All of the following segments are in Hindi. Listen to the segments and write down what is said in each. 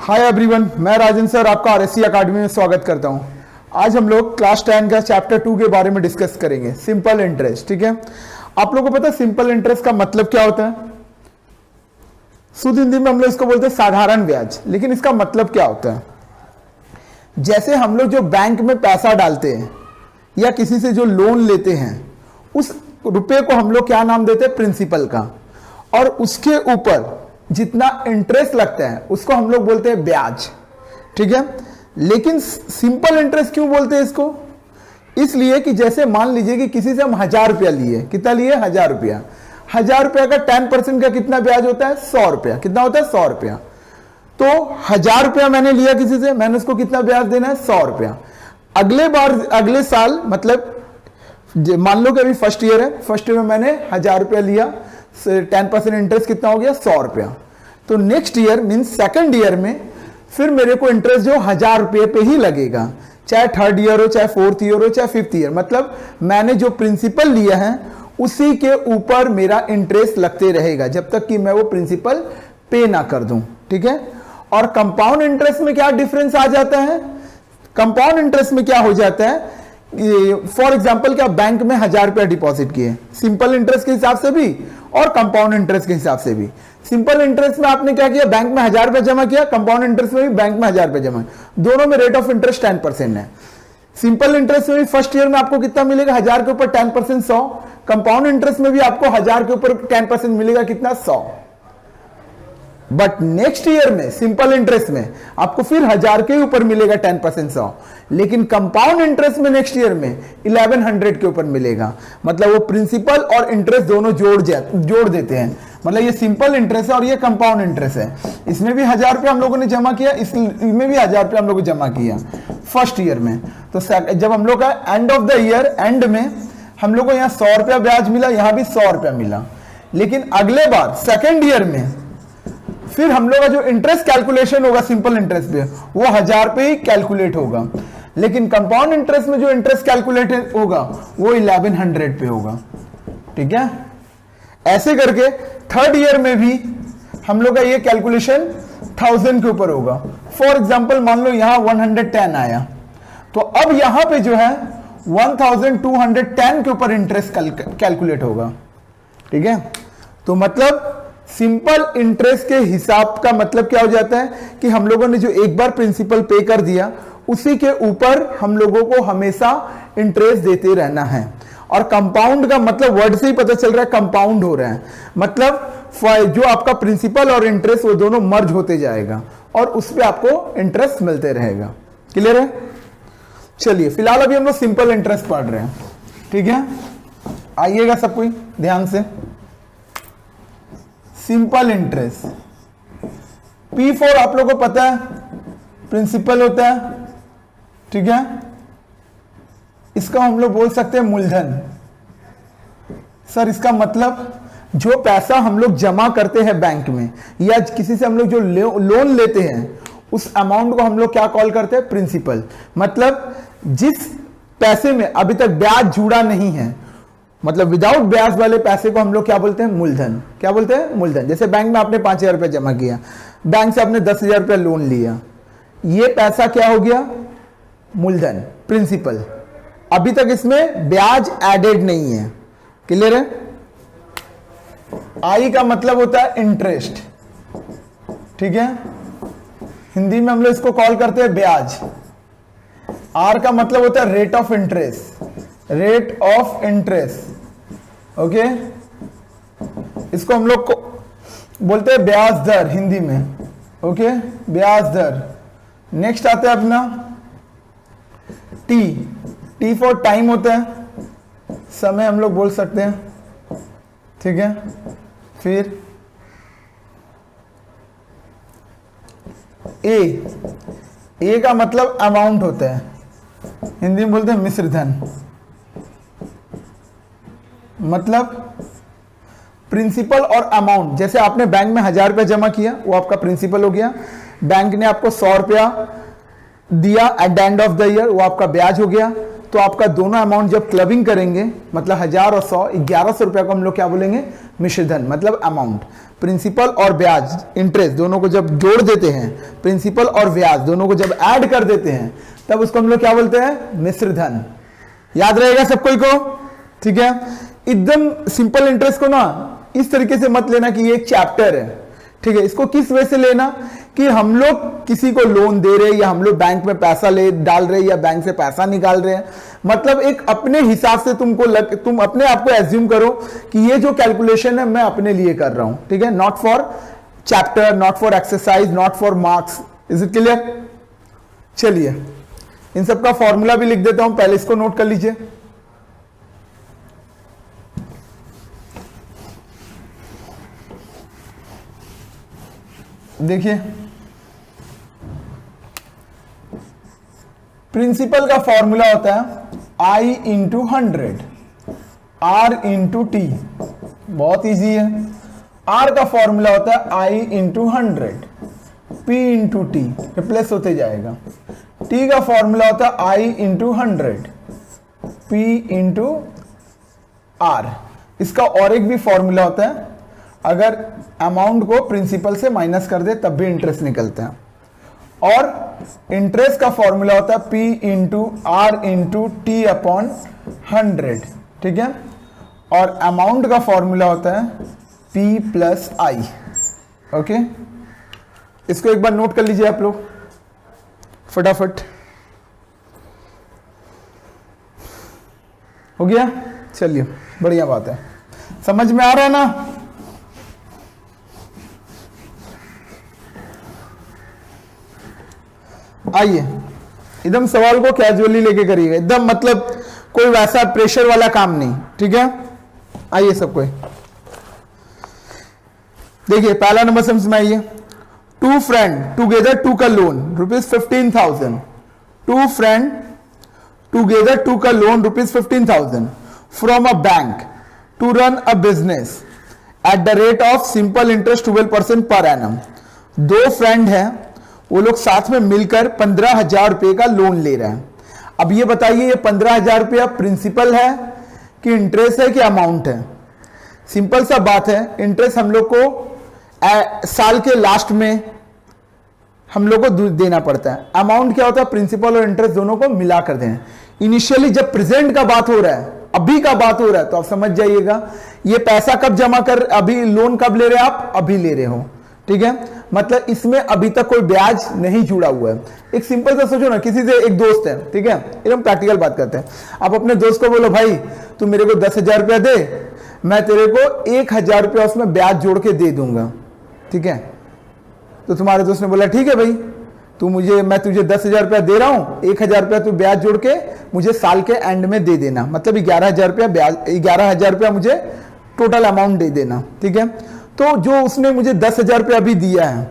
हाय एवरीवन, मैं राजन सर आपका आरएससी अकेडमी में स्वागत करता हूं। आज हम लोग क्लास 10 का चैप्टर 2 के बारे में डिस्कस करेंगे, सिंपल इंटरेस्ट। ठीक है, आप लोगों को पता है सिंपल इंटरेस्ट का मतलब क्या होता है? शुद्ध हिंदी में हम लोग इसको बोलते हैं साधारण ब्याज, लेकिन इसका मतलब क्या होता है? जैसे हम लोग जो बैंक में पैसा डालते हैं या किसी से जो लोन लेते हैं, उस रुपए को हम लोग क्या नाम देते हैं? प्रिंसिपल का। और उसके ऊपर जितना इंटरेस्ट लगता है उसको हम लोग बोलते हैं ब्याज। ठीक है, लेकिन सिंपल इंटरेस्ट क्यों बोलते हैं इसको? इसलिए कि जैसे मान लीजिए कि किसी से हम 1000 रुपया लिए। कितना लिए? 1000 रुपया। 1000 रुपया का 10% का कितना ब्याज होता है? 100 रुपया। कितना होता है? 100 रुपया। तो 1000 रुपया मैंने लिया किसी से, मैंने उसको कितना ब्याज देना है? 100 रुपया। अगले साल मतलब मान लो कि अभी फर्स्ट ईयर है, फर्स्ट ईयर में मैंने 1000 रुपया लिया, 10% इंटरेस्ट कितना हो गया? 100 रुपया। तो next year mean second year में फिर मेरे को इंटरेस्ट जो 1000 रुपये पे ही लगेगा, चाहे थर्ड ईयर हो, चाहे फोर्थ ईयर हो, चाहे फिफ्थ ईयर। मतलब मैंने जो प्रिंसिपल लिया है उसी के ऊपर मेरा इंटरेस्ट लगते रहेगा जब तक कि मैं वो प्रिंसिपल पे ना कर दूं। ठीक है, और कंपाउंड इंटरेस्ट में क्या डिफरेंस आ जाता है? कंपाउंड इंटरेस्ट में क्या हो जाता है? फॉर एग्जाम्पल क्या बैंक में 1000 रुपया डिपॉजिट किए, सिंपल इंटरेस्ट के हिसाब से भी और कंपाउंड इंटरेस्ट के हिसाब से भी। सिंपल इंटरेस्ट में आपने क्या किया? बैंक में 1000 रुपया जमा किया, कंपाउंड इंटरेस्ट में भी बैंक में 1000 रुपया जमा, दोनों में रेट ऑफ इंटरेस्ट 10% है। सिंपल इंटरेस्ट में भी फर्स्ट ईयर में आपको कितना मिलेगा? 1000 के ऊपर 10% 100। कंपाउंड इंटरेस्ट में भी आपको 1000 के ऊपर 10% मिलेगा, कितना? 100। बट नेक्स्ट ईयर में सिंपल इंटरेस्ट में आपको फिर 1000 के ऊपर मिलेगा 10% 100, लेकिन कंपाउंड इंटरेस्ट में नेक्स्ट ईयर में 1100 के ऊपर मिलेगा। मतलब वो प्रिंसिपल और इंटरेस्ट दोनों जोड़ देते हैं। मतलब ये सिंपल इंटरेस्ट है और ये कंपाउंड इंटरेस्ट है। इसमें भी 1000 रुपये हम लोगों ने जमा किया, इसमें भी 1000 रुपये हम लोग जमा किया फर्स्ट ईयर में। तो जब हम लोग का and of the year and में हम लोग को यहाँ 100 रुपया ब्याज मिला, यहाँ भी 100 रुपया मिला। लेकिन अगले बार सेकेंड ईयर में फिर हम लोग का जो इंटरेस्ट कैलकुलेशन होगा सिंपल इंटरेस्ट पे, वो 1000 पे ही कैलकुलेट होगा, लेकिन कंपाउंड इंटरेस्ट में जो इंटरेस्ट कैलकुलेट होगा वो 1100 पे होगा। ठीक है, ऐसे करके थर्ड ईयर में भी हम लोग का ये कैलकुलेशन 1000 के ऊपर होगा। फॉर एग्जांपल मान लो यहां 110 आया, तो अब यहां पे जो है 1210 के ऊपर इंटरेस्ट कैलकुलेट होगा। ठीक है, तो मतलब सिंपल इंटरेस्ट के हिसाब का मतलब क्या हो जाता है कि हम लोगों ने जो एक बार प्रिंसिपल पे कर दिया उसी के ऊपर हम लोगों को हमेशा इंटरेस्ट देते रहना है। और कंपाउंड का मतलब वर्ड से ही पता चल रहा है कंपाउंड हो रहा है, मतलब जो आपका प्रिंसिपल और इंटरेस्ट वो दोनों मर्ज होते जाएगा और उस पर आपको इंटरेस्ट मिलते रहेगा। क्लियर है? चलिए फिलहाल अभी हम लोग सिंपल इंटरेस्ट पढ़ रहे हैं। ठीक है, आइएगा सब कोई ध्यान से। सिंपल इंटरेस्ट P4 आप लोगों को पता है प्रिंसिपल होता है। ठीक है, इसका हम लोग बोल सकते हैं मूलधन। सर इसका मतलब जो पैसा हम लोग जमा करते हैं बैंक में या किसी से हम लोग जो लोन लेते हैं उस अमाउंट को हम लोग क्या कॉल करते हैं? प्रिंसिपल। मतलब जिस पैसे में अभी तक ब्याज जुड़ा नहीं है, मतलब विदाउट ब्याज वाले पैसे को हम लोग क्या बोलते हैं? मूलधन। क्या बोलते हैं? मूलधन। जैसे बैंक में आपने 5000 रुपया जमा किया, बैंक से आपने 10,000 रुपया लोन लिया, ये पैसा क्या हो गया? मूलधन, प्रिंसिपल। अभी तक इसमें ब्याज एडेड नहीं है। क्लियर है? आई का मतलब होता है इंटरेस्ट। ठीक है, हिंदी में हम लोग इसको कॉल करते हैं ब्याज। आर का मतलब होता है rate of interest, rate of interest. Okay, इसको हम लोग को बोलते हैं ब्याज दर हिंदी में। ओके, ब्याज दर। नेक्स्ट आता है अपना टी फॉर टाइम होता है, समय हम लोग बोल सकते हैं। ठीक है, फिर ए का मतलब अमाउंट होता है, हिंदी में बोलते हैं मिश्र धन। मतलब प्रिंसिपल और अमाउंट, जैसे आपने बैंक में 1000 रुपया जमा किया वो आपका प्रिंसिपल हो गया, बैंक ने आपको 100 रुपया दिया eight the end of the year, वो आपका ब्याज हो गया। तो आपका दोनों अमाउंट जब क्लबिंग करेंगे मतलब 1000 और 100, 1100 रुपया को हम लोग क्या बोलेंगे, मिश्र धन मतलब अमाउंट। प्रिंसिपल और ब्याज इंटरेस्ट दोनों को जब जोड़ देते हैं, प्रिंसिपल और ब्याज दोनों को जब ऐड कर देते हैं, तब उसको हम लोग क्या बोलते हैं, मिश्र धन। याद रहेगा सब कोई को, ठीक है। एकदम सिंपल इंटरेस्ट को ना इस तरीके से मत लेना कि ये एक चैप्टर है, ठीक है। इसको किस वे से लेना कि हम लोग किसी को लोन दे रहे हैं या हम लोग बैंक में पैसा ले डाल रहे हैं या बैंक से पैसा निकाल रहे हैं, मतलब एक अपने हिसाब से तुम अपने आप को एज्यूम करो कि ये जो कैलकुलेशन है मैं अपने लिए कर रहा हूं, ठीक है। Not for chapter, not for exercise, not for marks. Is it clear? चलिए इन सब का फॉर्मूला भी लिख देता हूं, पहले इसको नोट कर लीजिए। देखिए प्रिंसिपल का फॉर्मूला होता है I into 100, R into T, बहुत इजी है। R का फॉर्मूला होता है I into 100, P into T, replace होते जाएगा। T का फॉर्मूला होता है I into 100, P into R। इसका और एक भी फॉर्मूला होता है, अगर अमाउंट को प्रिंसिपल से माइनस कर दे तब भी इंटरेस्ट निकलता है। और इंटरेस्ट का फॉर्मूला होता है P into R into T upon 100, ठीक है। और अमाउंट का फॉर्मूला होता है P प्लस आई, ओके। इसको एक बार नोट कर लीजिए आप लोग फटाफट। हो गया? चलिए बढ़िया बात है, समझ में आ रहा है ना? आइए एकदम सवाल को कैजुअली लेके करिएगा, एकदम मतलब कोई वैसा प्रेशर वाला काम नहीं, ठीक है। आइए सब कोई देखिए पहला नंबर समझ में आइए। Two friend together took a loan ₹15,000, two friend together took a loan ₹15,000 from a bank to run a business at the rate of simple interest 12% per annum. दो फ्रेंड हैं, वो लोग साथ में मिलकर 15,000 रुपए का लोन ले रहे हैं। अब ये बताइए ये 15,000 रुपया प्रिंसिपल है कि इंटरेस्ट है कि अमाउंट है? सिंपल सा बात है, इंटरेस्ट हम लोग को साल के लास्ट में हम लोग को देना पड़ता है। अमाउंट क्या होता है? प्रिंसिपल और इंटरेस्ट दोनों को मिला कर दें। इनिशियली जब प्रेजेंट का बात हो रहा है, अभी का बात हो रहा है, तो आप समझ जाइएगा ये पैसा कब जमा कर, अभी लोन कब ले रहे हैं आप, अभी ले रहे हो, ठीक है। मतलब इसमें अभी तक कोई ब्याज नहीं जुड़ा हुआ है। एक सिंपल सा सोचो ना, किसी से एक दोस्त है, ठीक है, एकदम प्रैक्टिकल बात करते हैं। आप अपने दोस्त को बोलो भाई तू मेरे को 10,000 रुपया दे, मैं तेरे को 1,000 रुपया उसमें ब्याज जोड़ के दे दूंगा, ठीक है। तो तुम्हारे दोस्त ने बोला ठीक है भाई, मैं तुझे 10,000 रुपया दे रहा हूं, 1,000 रुपया तू ब्याज जोड़ के मुझे साल के एंड में दे देना, मतलब 11,000 रुपया ब्याज, 11,000 रुपया मुझे टोटल अमाउंट दे देना, ठीक है। तो जो उसने मुझे 10,000 रुपया अभी दिया है,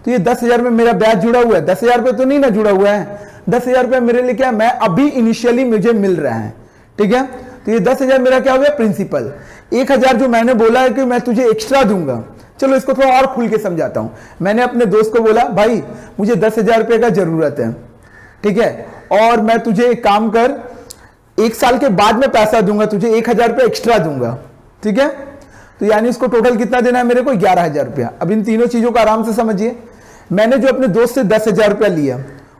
तो ये 10,000 में मेरा ब्याज जुड़ा हुआ है, 10,000 रुपये तो नहीं ना जुड़ा हुआ है, 10,000 रुपया मेरे लिए क्या, मैं अभी इनिशियली मुझे मिल रहा है, ठीक है। तो ये 10,000 मेरा क्या हो गया, प्रिंसिपल। 1,000 जो मैंने बोला है कि मैं तुझे एक्स्ट्रा दूंगा, चलो इसको थोड़ा और खुल के समझाता हूं। मैंने अपने दोस्त को बोला भाई मुझे 10,000 रुपये का जरूरत है, ठीक है, और मैं तुझे एक काम कर, 1 साल के बाद में पैसा दूंगा, तुझे 1,000 रुपये एक्स्ट्रा दूंगा, ठीक है। तो यानी इसको टोटल कितना देना है मेरे को, 11,000 रुपया। अब इन तीनों चीजों को आराम से समझिए। मैंने जो अपने दोस्त से 10,000 रुपया लिया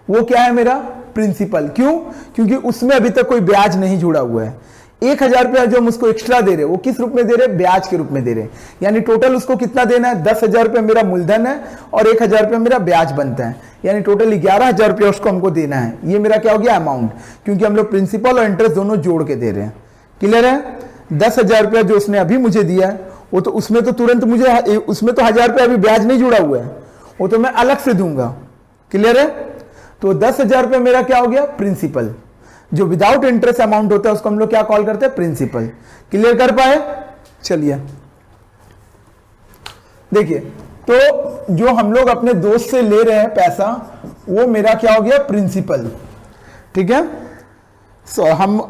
वो क्या है, मेरा प्रिंसिपल। क्यों? क्योंकि उसमें अभी तक कोई ब्याज नहीं जुड़ा हुआ है। 1,000 रुपया जो हम उसको एक्स्ट्रा दे रहे, वो किस रूप में दे रहे, ब्याज के रूप में दे रहे। यानी टोटल उसको कितना देना है, 10,000 रुपया मेरा मूलधन है और 1,000 रुपया मेरा ब्याज बनता है, यानी टोटल 11,000 रुपया उसको हमको देना है। ये मेरा क्या हो गया, अमाउंट, क्योंकि हम लोग प्रिंसिपल और इंटरेस्ट दोनों जोड़ के दे रहे हैं। क्लियर है? 10,000 रुपया जो उसने अभी मुझे दिया है, वो तो उसमें तो तुरंत मुझे, उसमें तो 1,000 रुपया अभी ब्याज नहीं जुड़ा हुआ है, वो तो मैं अलग से दूंगा। क्लियर है? तो 10,000 रुपया मेरा क्या हो गया, प्रिंसिपल। जो विदाउट इंटरेस्ट अमाउंट होता है उसको हम लोग क्या कॉल करते हैं, प्रिंसिपल। क्लियर कर पाए? चलिए देखिए, तो जो हम लोग अपने दोस्त से ले रहे हैं पैसा, वो मेरा क्या हो गया, प्रिंसिपल, ठीक है। सो हम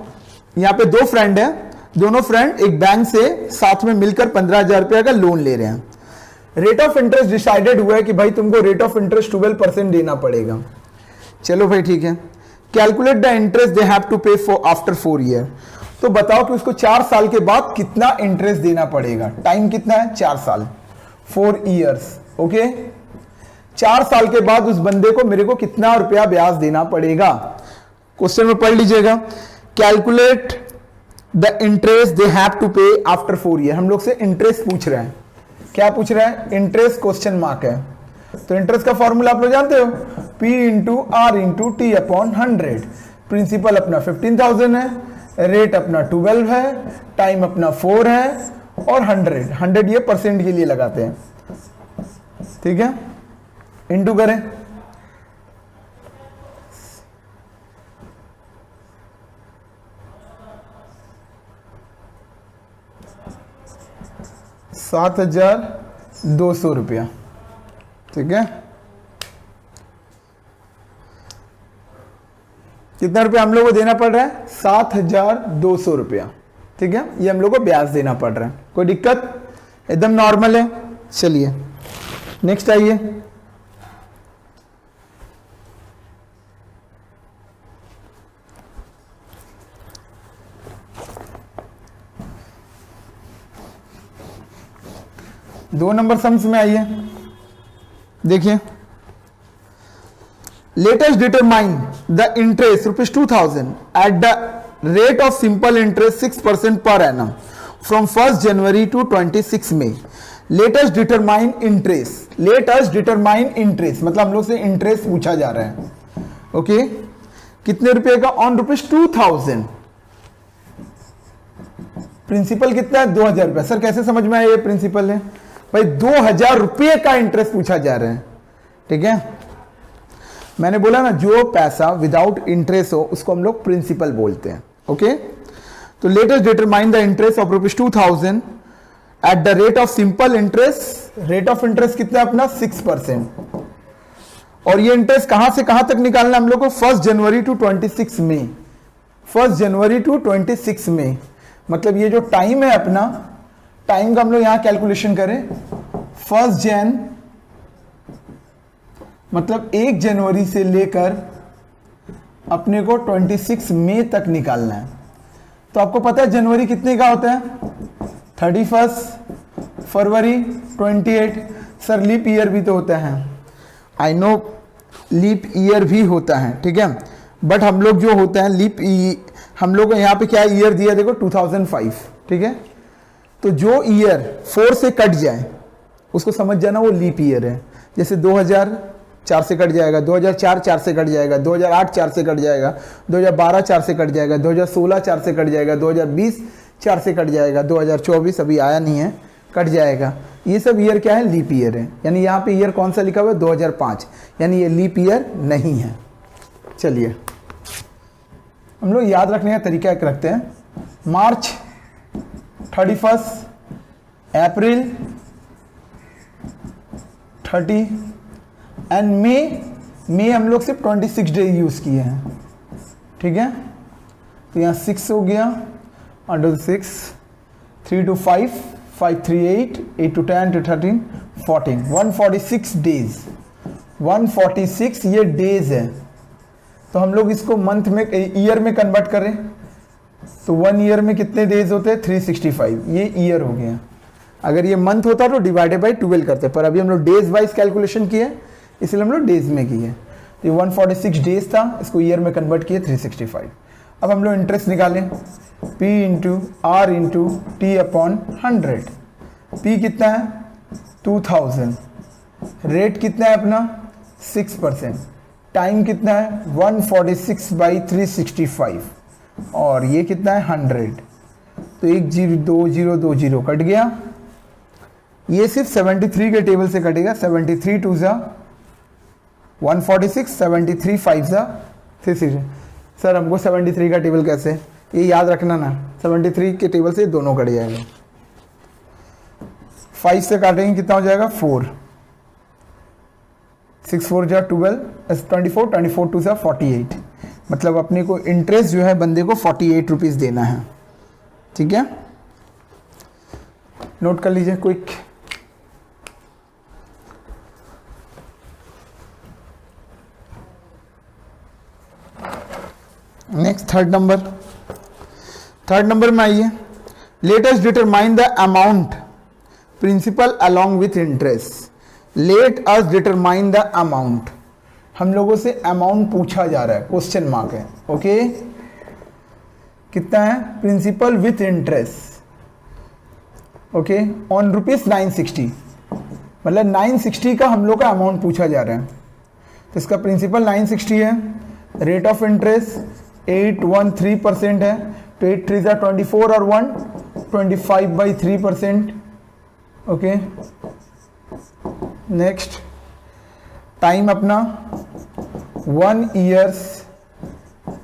यहां पे दो फ्रेंड हैं, दोनों फ्रेंड एक बैंक से साथ में मिलकर 15,000 रुपया का लोन ले रहे हैं। रेट ऑफ इंटरेस्ट डिसाइडेड हुआ है कि भाई तुमको रेट ऑफ इंटरेस्ट 12% देना पड़ेगा। चलो भाई ठीक है, calculate the interest they have to pay for after 4 year. तो बताओ कि उसको 4 साल के बाद कितना इंटरेस्ट देना पड़ेगा। टाइम कितना है? 4 साल, 4 ईयर्स। ओके, 4 साल के बाद उस बंदे को मेरे को कितना रुपया ब्याज देना पड़ेगा। क्वेश्चन में पढ़ लीजिएगा, calculate the interest they have to pay after 4 year. हम लोग से इंटरेस्ट पूछ रहे हैं। क्या पूछ रहा है? इंटरेस्ट क्वेश्चन मार्क है। तो इंटरेस्ट का फॉर्मूला आप लोग जानते हो, P into R into T upon 100। Principal अपना 15,000 है, रेट अपना 12 है, टाइम अपना 4 है, और 100 ये परसेंट के लिए लगाते हैं। ठीक है, इंटू करें, ₹7,200। ठीक है, कितना रुपया हम लोग को देना पड़ रहा है? 7,200 रुपया। ठीक है, ये हम लोग को ब्याज देना पड़ रहा है। कोई दिक्कत? एकदम नॉर्मल है। चलिए नेक्स्ट आइए, दो नंबर सम्स में आइए। देखिए, let us determine the interest ₹2,000 at the rate of simple interest 6% per annum from 1 January to 26 May. Let us determine interest, let us determine interest मतलब हम लोग से इंटरेस्ट पूछा जा रहा है। ओके, कितने रुपए का? ऑन ₹2,000। प्रिंसिपल कितना है? 2,000 रुपया। सर कैसे समझ में आया ये प्रिंसिपल है? भाई 2,000 रुपये का इंटरेस्ट पूछा जा रहा है। ठीक है, मैंने बोला ना, जो पैसा विदाउट इंटरेस्ट हो उसको हम लोग प्रिंसिपल बोलते हैं। ओके, तो latest determine the interest of ₹2,000 at the rate of simple interest. Rate of interest कितना है अपना? 6%। और ये इंटरेस्ट कहां से कहां तक निकालना हम लोग को? 1 January to 26 May. 1 January to 26 मई मतलब ये जो टाइम है अपना, टाइम का हम लोग यहां कैलकुलेशन करें। 1 जन मतलब 1 जनवरी से लेकर अपने को 26 मई तक निकालना है। तो आपको पता है जनवरी कितने का होता है? 31, फरवरी 28। सर लीप ईयर भी तो होता है। आई नो लीप ईयर भी होता है। ठीक है, बट हम लोग जो होता है लीप, हम लोग को यहाँ पे क्या ईयर दिया? देखो 2005। ठीक है, तो जो ईयर 4 से कट जाए उसको समझ जाना वो लीप ईयर है। जैसे 2004 से कट जाएगा, 2004 4 से कट जाएगा, 2008 4 से कट जाएगा, 2012 4 से कट जाएगा, 2016 4 से कट जाएगा, 2020 4 से कट जाएगा, 2024 अभी आया नहीं है, कट जाएगा। ये सब ईयर क्या है? लीप ईयर है। यानी यहाँ पे ईयर कौन सा लिखा हुआ है? 2005, यानी ये लीप ईयर नहीं है। चलिए हम लोग याद रखने का तरीका एक रखते हैं। मार्च 31, अप्रैल 30 एंड मई हम लोग सिर्फ 26 डे यूज किए हैं। ठीक है, तो यहाँ 6 हो गया, under 6, 3 to 5, 5 3 8, 8 to 10 to 13 14, 146 days. 146 ये डेज है। तो हम लोग इसको मंथ में, ईयर में कन्वर्ट करें तो 1 ईयर में कितने डेज होते हैं? 365। ये ईयर हो गया। अगर ये मंथ होता तो डिवाइडेड बाई 12 करते, पर अभी हम लोग डेज वाइज कैलकुलेशन किए इसलिए हम लोग डेज में किए। तो 146 डेज था, इसको ईयर में कन्वर्ट किए 365। अब हम लोग इंटरेस्ट निकालें। P into R into T upon 100। P कितना है? 2000। रेट कितना है अपना? 6%। टाइम कितना है? 146/365। और ये कितना है? 100। तो 1 0 2 0 2 0 कट गया। ये सिर्फ 73 के टेबल से कटेगा। 73 2 ज़ा 146, 73 5 ज़ा 360। सर हमको 73 का टेबल कैसे? ये याद रखना ना, 73 के टेबल से दोनों कट जाएगा। 5 से काटेंगे कितना हो जाएगा? 4। 6 4 जा 12, 24, 24 2 ज़ा 48। मतलब अपने को इंटरेस्ट जो है बंदे को 48 रुपीज़ देना है। ठीक है, नोट कर लीजिए क्विक। नेक्स्ट थर्ड नंबर में आइए, let us determine the amount principal along with interest. Let us determine the amount, हम लोगों से अमाउंट पूछा जा रहा है, क्वेश्चन मार्क है, ओके। कितना है? Principal with interest, okay, on ₹960, मतलब 960 का हम लोग का अमाउंट पूछा जा रहा है। तो इसका प्रिंसिपल 960 है, रेट ऑफ इंटरेस्ट 813% है, तो 8 3 24 और 1 25/3%, ओके। नेक्स्ट, टाइम अपना 1 ईयर्स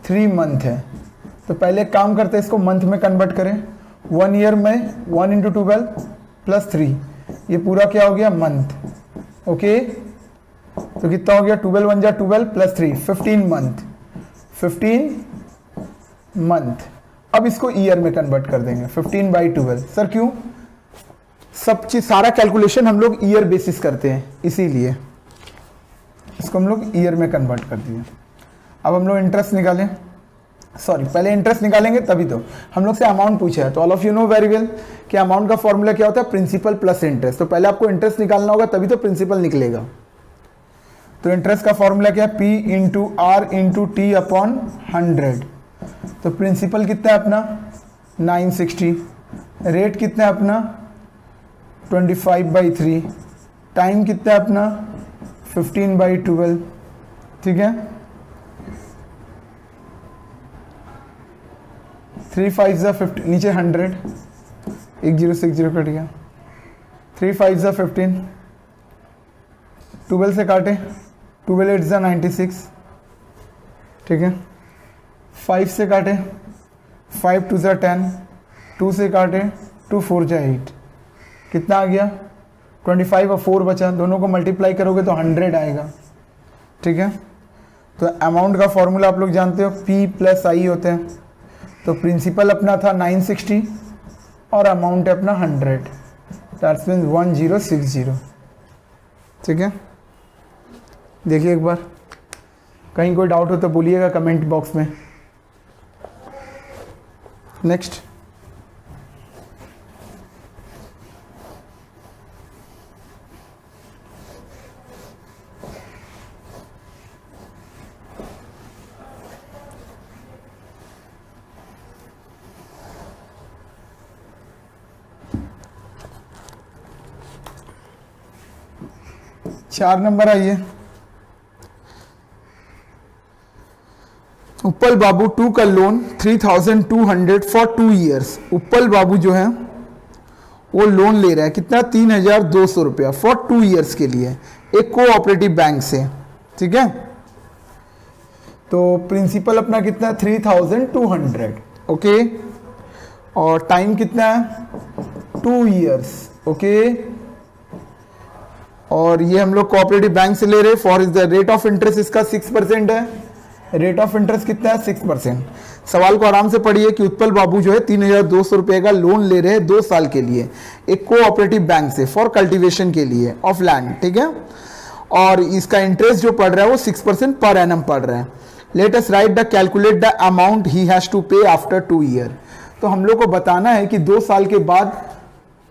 3 मंथ है, तो पहले काम करते हैं, इसको मंथ में कन्वर्ट करें। 1 ईयर में 1 × 12 + 3, ये पूरा क्या हो गया? Month, okay. तो कितना हो गया? 12 1 जा 12 + 3 15 मंथ, 15 मंथ। अब इसको ईयर में कन्वर्ट कर देंगे, 15/12। सर क्यों? सब चीज सारा कैलकुलेशन हम लोग ईयर बेसिस करते हैं, इसीलिए इसको हम लोग ईयर में कन्वर्ट कर दिए। अब हम लोग इंटरेस्ट निकालें, सॉरी पहले इंटरेस्ट निकालेंगे तभी तो हम लोग से अमाउंट पूछा है। तो all of you know very well कि अमाउंट का फॉर्मूला क्या होता है? Principal plus interest. तो पहले आपको इंटरेस्ट निकालना होगा तभी तो प्रिंसिपल निकलेगा। तो इंटरेस्ट का फॉर्मूला क्या है? P × R × T/100। तो प्रिंसिपल कितना है अपना? 960। रेट कितना है अपना? 25/3। टाइम कितना है अपना? 15/12, ठीक है। 3 5 ज़ा 50, नीचे 100, 1060 कट गया। 3 5 ज़ा 15, 12 से काटे, 12 8 ज़ा 96, ठीक है। 5 से काटे, 5 2 ज़ा 10, 2 से काटे, 2 4 ज़ा 8, कितना आ गया? 25 और 4 बचा, दोनों को मल्टीप्लाई करोगे तो 100 आएगा, ठीक है। तो अमाउंट का फॉर्मूला आप लोग जानते हो, P + I होते हैं। तो प्रिंसिपल अपना था 960 और अमाउंट है अपना 100, दैट्स मीन्स 1060, ठीक है। देखिए एक बार, कहीं कोई डाउट हो तो बोलिएगा कमेंट बॉक्स में। नेक्स्ट, चार नंबर आइए। उप्पल बाबू to a loan 3200 for 2 years. उप्पल बाबू जो है वो लोन ले रहा है, कितना? 3200 रुपया फॉर 2 ईयर्स के लिए, एक कोऑपरेटिव बैंक से, ठीक है। तो प्रिंसिपल अपना कितना? 3200, ओके। और टाइम कितना है? 2 ईयर्स, ओके। और ये हम लोग कोऑपरेटिव बैंक से ले रहे हैं। For is the rate of interest इसका 6% है। रेट ऑफ इंटरेस्ट कितना है? 6%। सवाल को आराम से पढ़िए कि उत्पल बाबू जो है 3200 रुपए का लोन ले रहे हैं 2 साल के लिए एक कोऑपरेटिव बैंक से फॉर कल्टीवेशन के लिए ऑफ लैंड, ठीक है। और इसका इंटरेस्ट जो पड़ रहा है वो 6% पर एनम पड़ रहा है। Let us write the calculate the amount he has to pay after 2 year. तो हम लोग को बताना है कि 2 साल के बाद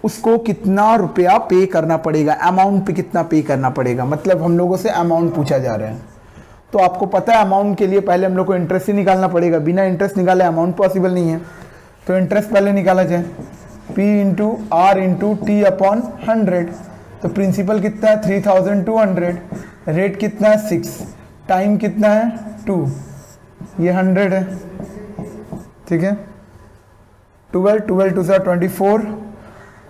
उसको कितना रुपया पे करना पड़ेगा, अमाउंट पे कितना पे करना पड़ेगा, मतलब हम लोगों से अमाउंट पूछा जा रहा है। तो आपको पता है अमाउंट के लिए पहले हम लोग को इंटरेस्ट ही निकालना पड़ेगा, बिना इंटरेस्ट निकाले अमाउंट पॉसिबल नहीं है। तो इंटरेस्ट पहले निकाला जाए, P × R × T/100। तो प्रिंसिपल कितना है? 3200। रेट कितना है? 6। टाइम कितना है? 2। ये 100 है, ठीक है। 12 12 2 24,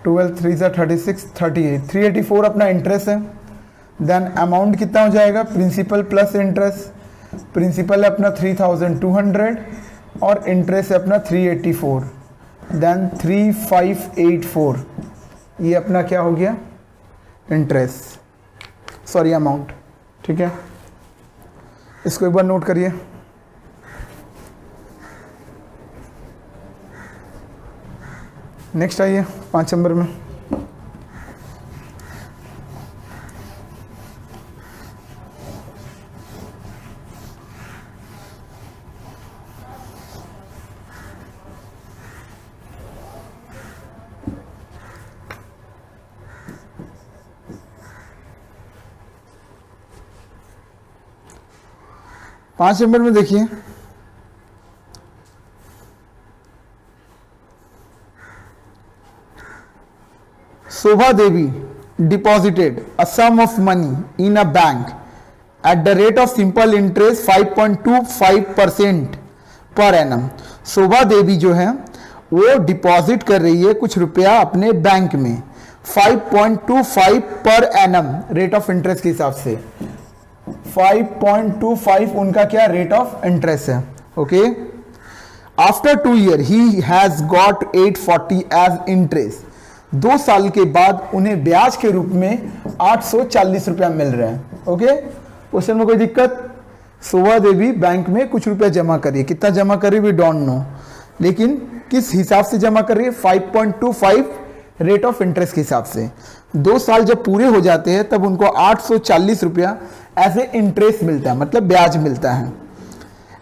12 3 36, 38, 384 अपना इंटरेस्ट है। देन अमाउंट कितना हो जाएगा? Principal plus interest. प्रिंसिपल है अपना 3200 और इंटरेस्ट है अपना 384, देन 3584। ये अपना क्या हो गया? इंटरेस्ट, सॉरी अमाउंट, ठीक है। इसको एक बार नोट करिए। नेक्स्ट आइए 5 नंबर में। 5 नंबर में देखिए, Shobha Devi deposited a sum of money in a bank at the rate of simple interest 5.25% per annum. शोभा देवी जो है वो डिपॉजिट कर रही है कुछ रुपया अपने बैंक में 5.25 per annum rate of interest के हिसाब से। 5.25 उनका क्या रेट ऑफ इंटरेस्ट है। Okay, after 2 year he has got 840 as interest. 2 साल के बाद उन्हें ब्याज के रूप में 840 रुपया मिल रहा है। ओके, क्वेश्चन में कोई दिक्कत? शोभा देवी बैंक में कुछ रुपया जमा करिए, कितना जमा करिए वी डोंट नो, लेकिन किस हिसाब से जमा कर रही है? 5.25 रेट ऑफ इंटरेस्ट के हिसाब से। 2 साल जब पूरे हो जाते हैं तब उनको 840 रुपया एज ए इंटरेस्ट मिलता है, मतलब ब्याज मिलता है।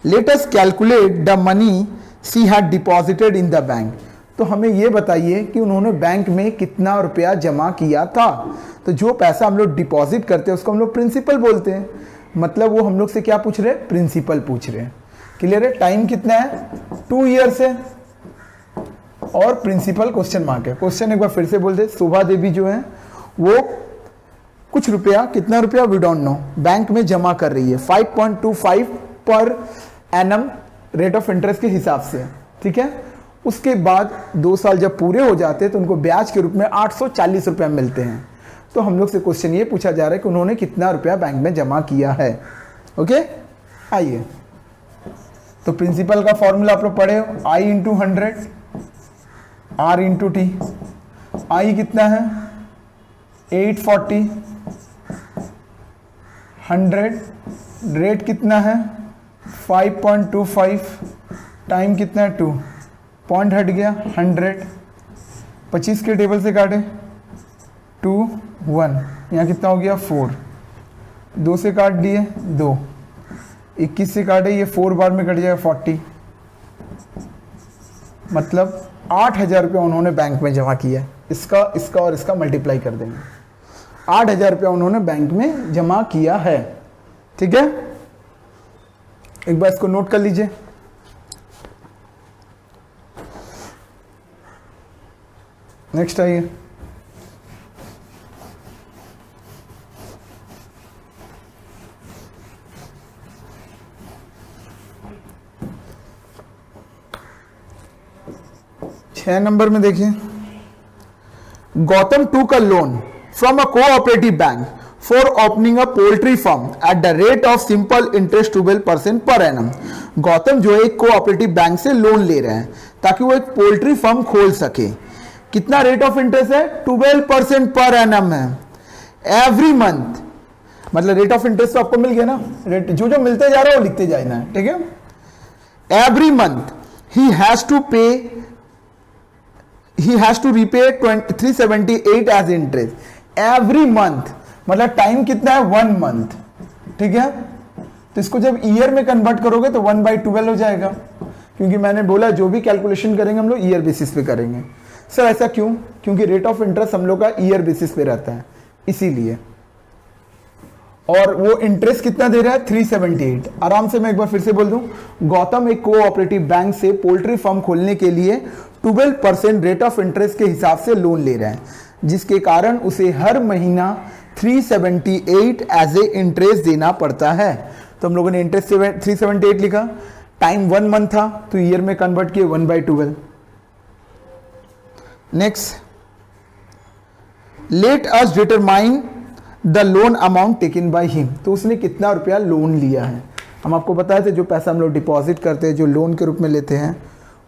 Let us calculate the money she had deposited in the bank. तो हमें ये बताइए कि उन्होंने बैंक में कितना रुपया जमा किया था। तो जो पैसा हम लोग डिपॉजिट करते हैं उसको हम लोग प्रिंसिपल बोलते हैं, मतलब वो हम लोग से क्या पूछ रहे हैं? प्रिंसिपल पूछ रहे हैं। क्लियर है? टाइम कितना है? 2 ईयर्स है और प्रिंसिपल क्वेश्चन मार्क है। क्वेश्चन एक बार फिर से बोल दे, शोभा देवी जो है वो कुछ रुपया, कितना रुपया वी डोंट नो, बैंक में जमा कर रही है 5.25 per annum rate of interest के हिसाब से। ठीक है, उसके बाद 2 साल जब पूरे हो जाते हैं तो उनको ब्याज के रूप में 840 रुपया मिलते हैं। तो हम लोग से क्वेश्चन ये पूछा जा रहा है कि उन्होंने कितना रुपया बैंक में जमा किया है। ओके, आइए, तो प्रिंसिपल का फॉर्मूला आप लोग पढ़े, I into 100 R into T. I कितना है? 840, 100, रेट कितना है? 5.25, टाइम कितना है? 2, पॉइंट हट गया 100, 25 के टेबल से काटे 2 1, यहाँ कितना हो गया? 4, 2 से काट दिए 2, 21 से काटे ये 4 बार में कट जाएगा 40, मतलब 8,000 रुपया उन्होंने बैंक में जमा किया। इसका इसका और इसका मल्टीप्लाई कर देंगे, 8,000 रुपया उन्होंने बैंक में जमा किया है। ठीक है, एक बार इसको नोट कर लीजिए। नेक्स्ट आइए, छह नंबर में देखिए, Gautam took a loan from a cooperative bank for opening a poultry farm at the rate of simple interest 12% per annum. Gautam जो है एक कोऑपरेटिव बैंक से लोन ले रहे हैं ताकि वो एक पोल्ट्री फार्म खोल सके। कितना रेट ऑफ इंटरेस्ट है? 12% पर एनम है। एवरी मंथ, मतलब रेट ऑफ इंटरेस्ट तो आपको मिल गया ना, रेट जो जो मिलते जा रहा है वो लिखते जाना है। ठीक है, every month he has to repay 378 as interest every month, मतलब टाइम कितना है? 1 मंथ। ठीक है, तो इसको जब ईयर में कन्वर्ट करोगे तो 1/12 हो जाएगा, क्योंकि मैंने बोला जो भी कैलकुलेशन करेंगे हम लोग ईयर बेसिस पे करेंगे। सर ऐसा क्यों? क्योंकि रेट ऑफ इंटरेस्ट हम लोग का ईयर बेसिस पे रहता है, इसीलिए। और वो इंटरेस्ट कितना दे रहा है? 378। आराम से मैं एक बार फिर से बोल दूं, गौतम एक कोऑपरेटिव बैंक से पोल्ट्री फार्म खोलने के लिए 12% रेट ऑफ इंटरेस्ट के हिसाब से लोन ले रहा है, जिसके कारण उसे हर महीना 378 एज ए इंटरेस्ट देना पड़ता है। तो हम लोगों ने इंटरेस्ट 378 लिखा, टाइम 1 मंथ था तो ईयर में कन्वर्ट किए 1/12। Next, late us determine the loan amount taken by him. तो उसने कितना रुपया लोन लिया है? हम आपको बताए थे जो पैसा हम लोग डिपॉजिट करते हैं, जो लोन के रूप में लेते हैं,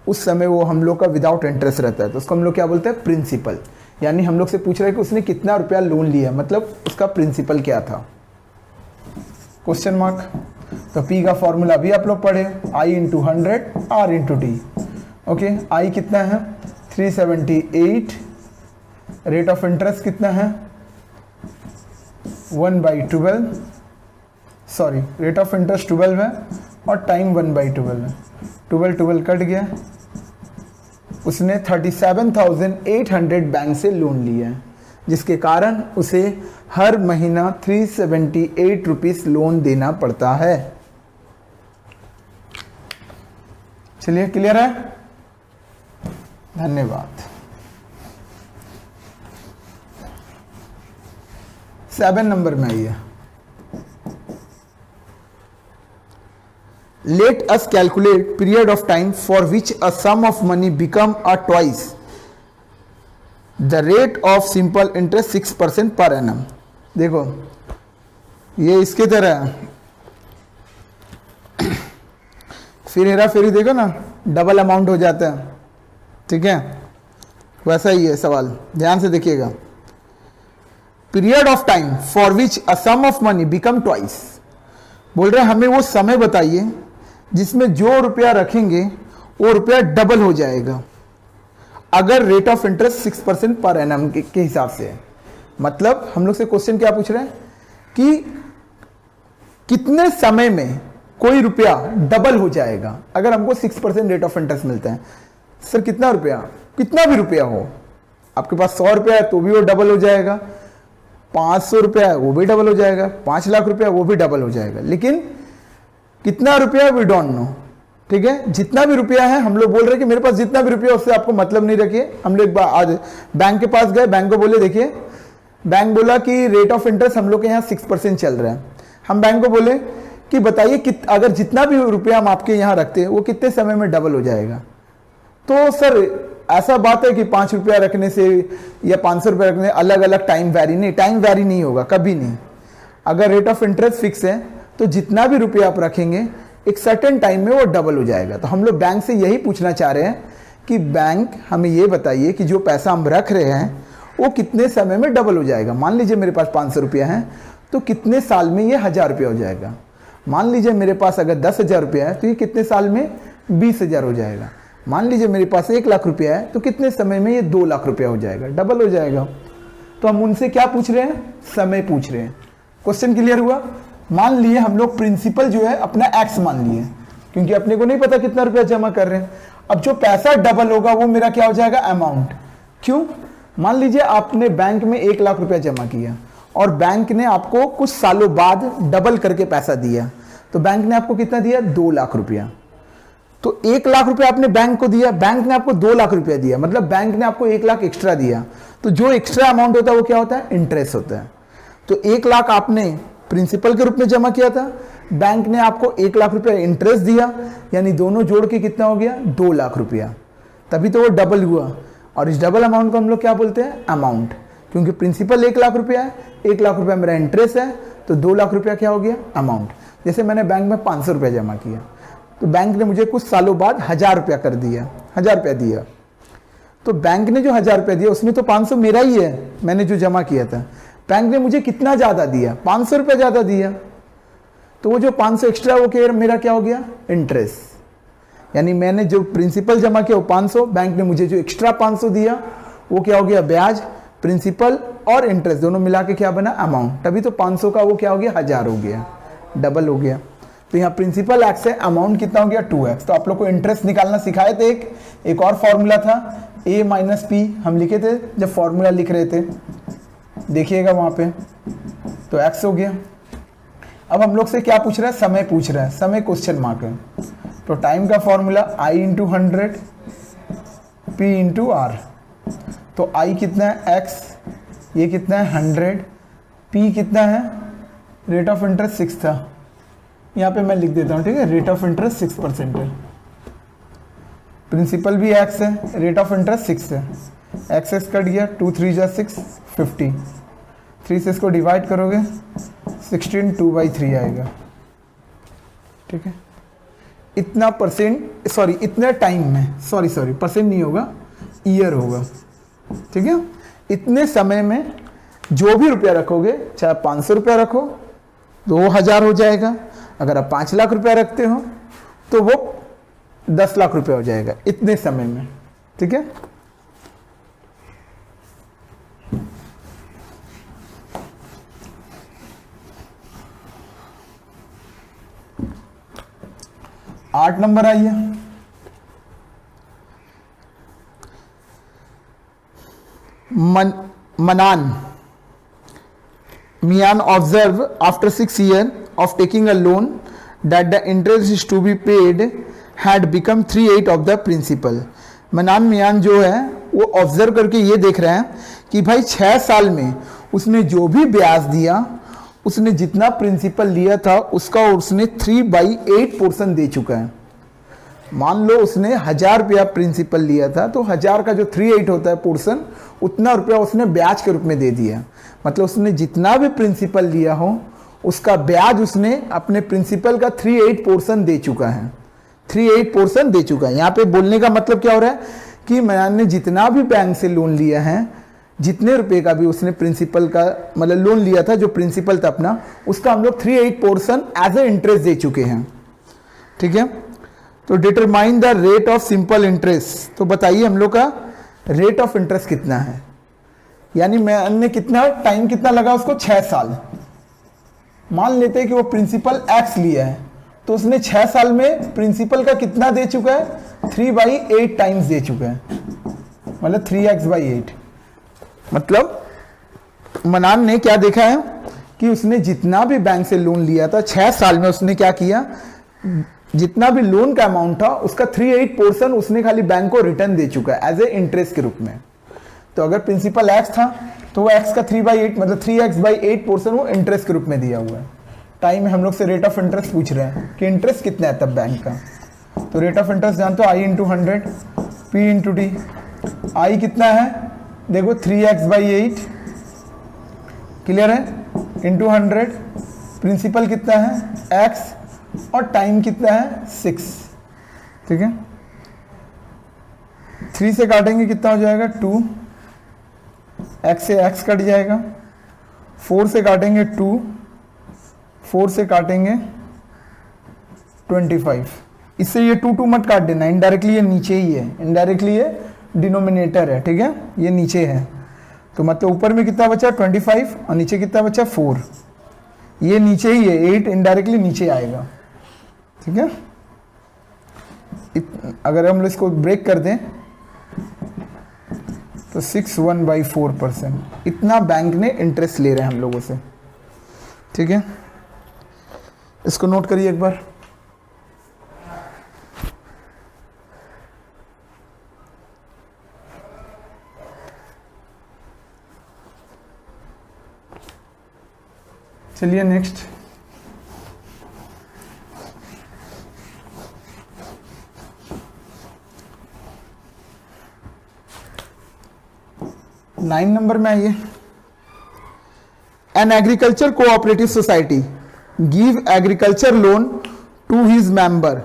उस समय वो हम लोग का विदाउट इंटरेस्ट रहता है, तो उसको हम लोग क्या बोलते हैं? प्रिंसिपल। यानी हम लोग से पूछ रहे हैं कि उसने कितना रुपया लोन लिया, मतलब उसका प्रिंसिपल क्या था? Question mark. तो पी का फॉर्मूला भी आप लोग पढ़े, I into 100 R into T. Okay, I कितना है? 378, रेट ऑफ इंटरेस्ट कितना है? 1/12, सॉरी रेट ऑफ इंटरेस्ट 12 है और टाइम 1/12 है, 12 कट गया। उसने 37,800 बैंक से लोन लिया है, जिसके कारण उसे हर महीना 378 रुपीस लोन देना पड़ता है। चलिए, क्लियर है? धन्यवाद। 7 नंबर में आइए। Let us calculate period of time for which a sum of money become a twice the rate of simple interest 6% per annum. देखो ये इसके तरह है, फिर हेरा फेरी देखो ना, डबल अमाउंट हो जाता है, ठीक है? वैसा ही है सवाल, ध्यान से देखिएगा। Period of time for which a sum of money become twice, बोल रहे हैं हमें वो समय बताइए जिसमें जो रुपया रखेंगे वो रुपया डबल हो जाएगा अगर rate of interest 6% per annum के हिसाब से है। मतलब हम लोग से क्वेश्चन क्या पूछ रहे हैं कि कितने समय में कोई रुपया डबल हो जाएगा अगर हमको 6% रेट ऑफ इंटरेस्ट मिलता है। सर कितना रुपया? कितना भी रुपया हो, आपके पास 100 रुपया है तो भी वो डबल हो जाएगा, 500 रुपया है वो भी डबल हो जाएगा, 5 लाख रुपया वो भी डबल हो जाएगा। लेकिन कितना रुपया वी डोंट नो, ठीक है? जितना भी रुपया है, हम लोग बोल रहे हैं कि मेरे पास जितना भी रुपया उससे आपको मतलब नहीं रखिए। हम लोग आज बैंक के पास गए, बैंक को बोले देखिए, बैंक बोला कि रेट ऑफ इंटरेस्ट हम लोग के यहाँ 6% चल रहा है। हम बैंक को बोले कि बताइए कि अगर जितना भी रुपया हम आपके यहाँ रखते हैं वो कितने समय में डबल हो जाएगा। तो सर ऐसा बात है कि 5 रुपया रखने से या 500 रुपया रखने से अलग अलग टाइम वैरी नहीं होगा, कभी नहीं। अगर रेट ऑफ इंटरेस्ट फिक्स है तो जितना भी रुपया आप रखेंगे एक सर्टेन टाइम में वो डबल हो जाएगा। तो हम लोग बैंक से यही पूछना चाह रहे हैं कि बैंक हमें ये बताइए कि जो पैसा हम रख रहे हैं वो कितने समय में डबल हो जाएगा। मान लीजिए मेरे पास 500 रुपया है तो कितने साल में ये 1000 रुपया हो जाएगा। मान लीजिए मेरे पास अगर 10,000 रुपया है तो ये कितने साल में 20,000 हो जाएगा। मान लीजिए मेरे पास 1 लाख रुपया है तो कितने समय में ये 2 लाख रुपया हो जाएगा, डबल हो जाएगा। तो हम उनसे क्या पूछ रहे हैं? समय पूछ रहे हैं। क्वेश्चन क्लियर हुआ? मान लिए हम लोग प्रिंसिपल जो है अपना एक्स मान लिए, क्योंकि अपने को नहीं पता कितना रुपया जमा कर रहे हैं। अब जो पैसा डबल होगा वो मेरा क्या हो जाएगा? अमाउंट। क्यों? मान लीजिए आपने बैंक में 1 लाख रुपया जमा किया और बैंक ने आपको कुछ सालों बाद डबल करके पैसा दिया, तो बैंक ने आपको कितना दिया? 2 लाख रुपया। तो 1 लाख रुपया आपने बैंक को दिया, बैंक ने आपको 2 लाख रुपया दिया, मतलब बैंक ने आपको 1 लाख एक्स्ट्रा दिया। तो जो एक्स्ट्रा अमाउंट होता है वो क्या होता है? इंटरेस्ट होता है। तो 1 लाख आपने प्रिंसिपल के रूप में जमा किया था, बैंक ने आपको 1 लाख रुपया इंटरेस्ट दिया, यानी दोनों जोड़ के कितना हो गया? 2 लाख रुपया। तभी तो वो डबल हुआ। और इस डबल अमाउंट को हम लोग क्या बोलते हैं? अमाउंट। क्योंकि प्रिंसिपल 1 लाख रुपया है, 1 लाख रुपया मेरा इंटरेस्ट है, तो 2 लाख रुपया क्या हो गया? अमाउंट। जैसे मैंने बैंक में 500 रुपया जमा किया तो बैंक ने मुझे कुछ सालों बाद 1000 रुपया कर दिया, 1000 रुपया दिया। तो बैंक ने जो 1000 रुपया दिया उसमें तो 500 मेरा ही है, मैंने जो जमा किया था। बैंक ने मुझे कितना ज्यादा दिया? 500 रुपया ज्यादा दिया। तो वो जो 500 एक्स्ट्रा वो मेरा क्या हो गया? इंटरेस्ट। यानी मैंने जो प्रिंसिपल जमा किया वो 500, बैंक ने मुझे जो एक्स्ट्रा 500 दिया वो क्या हो गया? ब्याज। प्रिंसिपल और इंटरेस्ट दोनों मिला के क्या बना? अमाउंट। तभी तो 500 का वो क्या हो गया? 1000 हो गया, डबल हो गया। तो यहाँ प्रिंसिपल एक्स है, अमाउंट कितना हो गया? 2x। तो आप लोग को इंटरेस्ट निकालना सिखाए थे। एक और फॉर्मूला था a माइनस पी, हम लिखे थे जब फॉर्मूला लिख रहे थे, देखिएगा वहां पे। तो x हो गया। अब हम लोग से क्या पूछ रहा है? समय पूछ रहा है, समय क्वेश्चन मार्क है। तो टाइम का formula I into 100 P into R. तो I कितना है? x, ये कितना है? 100, P कितना है? रेट ऑफ इंटरेस्ट 6 था, यहाँ पे मैं लिख देता हूँ, ठीक है? रेट ऑफ इंटरेस्ट 6% है। प्रिंसिपल भी x है, रेट ऑफ इंटरेस्ट 6 है। एक्स कट गया, 2 3 जा 6, 50। 3 से इसको डिवाइड करोगे 16, 2/3 आएगा, ठीक है? इतना परसेंट, सॉरी इतने टाइम में, सॉरी परसेंट नहीं होगा, ईयर होगा, ठीक है? इतने समय में जो भी रुपया रखोगे, चाहे 500 रुपया रखो तो वो 1000 हो जाएगा। अगर आप 5 लाख रुपया रखते हो तो वो 10 लाख रुपया हो जाएगा इतने समय में, ठीक है? आठ नंबर आइए। मनान Mian observe after 6 years of taking a loan that the interest is to be paid had become 3/8 of the principal. Manan Miyan जो है वो ऑब्जर्व करके ये देख रहे हैं कि भाई 6 साल में उसने जो भी ब्याज दिया, उसने जितना प्रिंसिपल लिया था उसका उसने 3/8 पोर्शन दे चुका है। मान लो उसने 1000 रुपया प्रिंसिपल लिया था, तो 1000 का जो 3/8 होता है पोर्शन, उतना रुपया उसने ब्याज के रूप में दे दिया। मतलब उसने जितना भी प्रिंसिपल लिया हो उसका ब्याज उसने अपने प्रिंसिपल का 3/8 पोर्शन दे चुका है, 3/8 पोर्शन दे चुका है। यहाँ पे बोलने का मतलब क्या हो रहा है कि मैंने जितना भी बैंक से लोन लिया है, जितने रुपए का भी उसने प्रिंसिपल का मतलब लोन लिया था, जो प्रिंसिपल था अपना, उसका हम लोग 3/8 पोर्शन एज ए इंटरेस्ट दे चुके हैं। ठीक है, तो determine the rate of simple interest. तो बताइए हम लोग का रेट ऑफ इंटरेस्ट कितना है, यानी मैंने कितना टाइम कितना लगा उसको, 6 साल। मान लेते हैं कि वो प्रिंसिपल एक्स लिया है, तो उसने 6 साल में प्रिंसिपल का कितना दे चुका है, 3/8 टाइम्स दे चुका है, मतलब 3x/8। मतलब मनान ने क्या देखा है कि उसने जितना भी बैंक से लोन लिया था 6 साल में, उसने क्या किया, जितना भी लोन का अमाउंट था उसका 3/8 पोर्शन उसने खाली बैंक को रिटर्न दे चुका है एज ए इंटरेस्ट के रूप में। तो अगर प्रिंसिपल एक्स था तो वो एक्स का 3/8 मतलब 3x/8 पोर्शन वो इंटरेस्ट के रूप में दिया हुआ है। टाइम हम लोग से रेट ऑफ इंटरेस्ट पूछ रहे हैं कि इंटरेस्ट कितना है तब बैंक का। तो रेट ऑफ इंटरेस्ट जानते हो I × 100 P × D। I कितना है देखो 3x/8, क्लियर है, इंटू 100, प्रिंसिपल कितना है x और टाइम कितना है 6। ठीक है, 3 से काटेंगे कितना हो जाएगा 2, x से x कट जाएगा, 4 से काटेंगे 2, 4 से काटेंगे 25। इससे ये 2 मत काट देना, इनडायरेक्टली ये नीचे ही है, इनडायरेक्टली ये डिनोमिनेटर है। ठीक है, ये नीचे है, तो मतलब ऊपर में कितना बचा 25 और नीचे कितना बचा 4। ये नीचे ही है, 8 इनडायरेक्टली नीचे आएगा। ठीक है, अगर हम लोग इसको ब्रेक कर दें तो 61/4% इतना बैंक ने इंटरेस्ट ले रहे हैं हम लोगों से। ठीक है, इसको नोट करिए एक बार। चलिए नेक्स्ट, नाइन नंबर में आइए। An agriculture cooperative society give agriculture loan to his member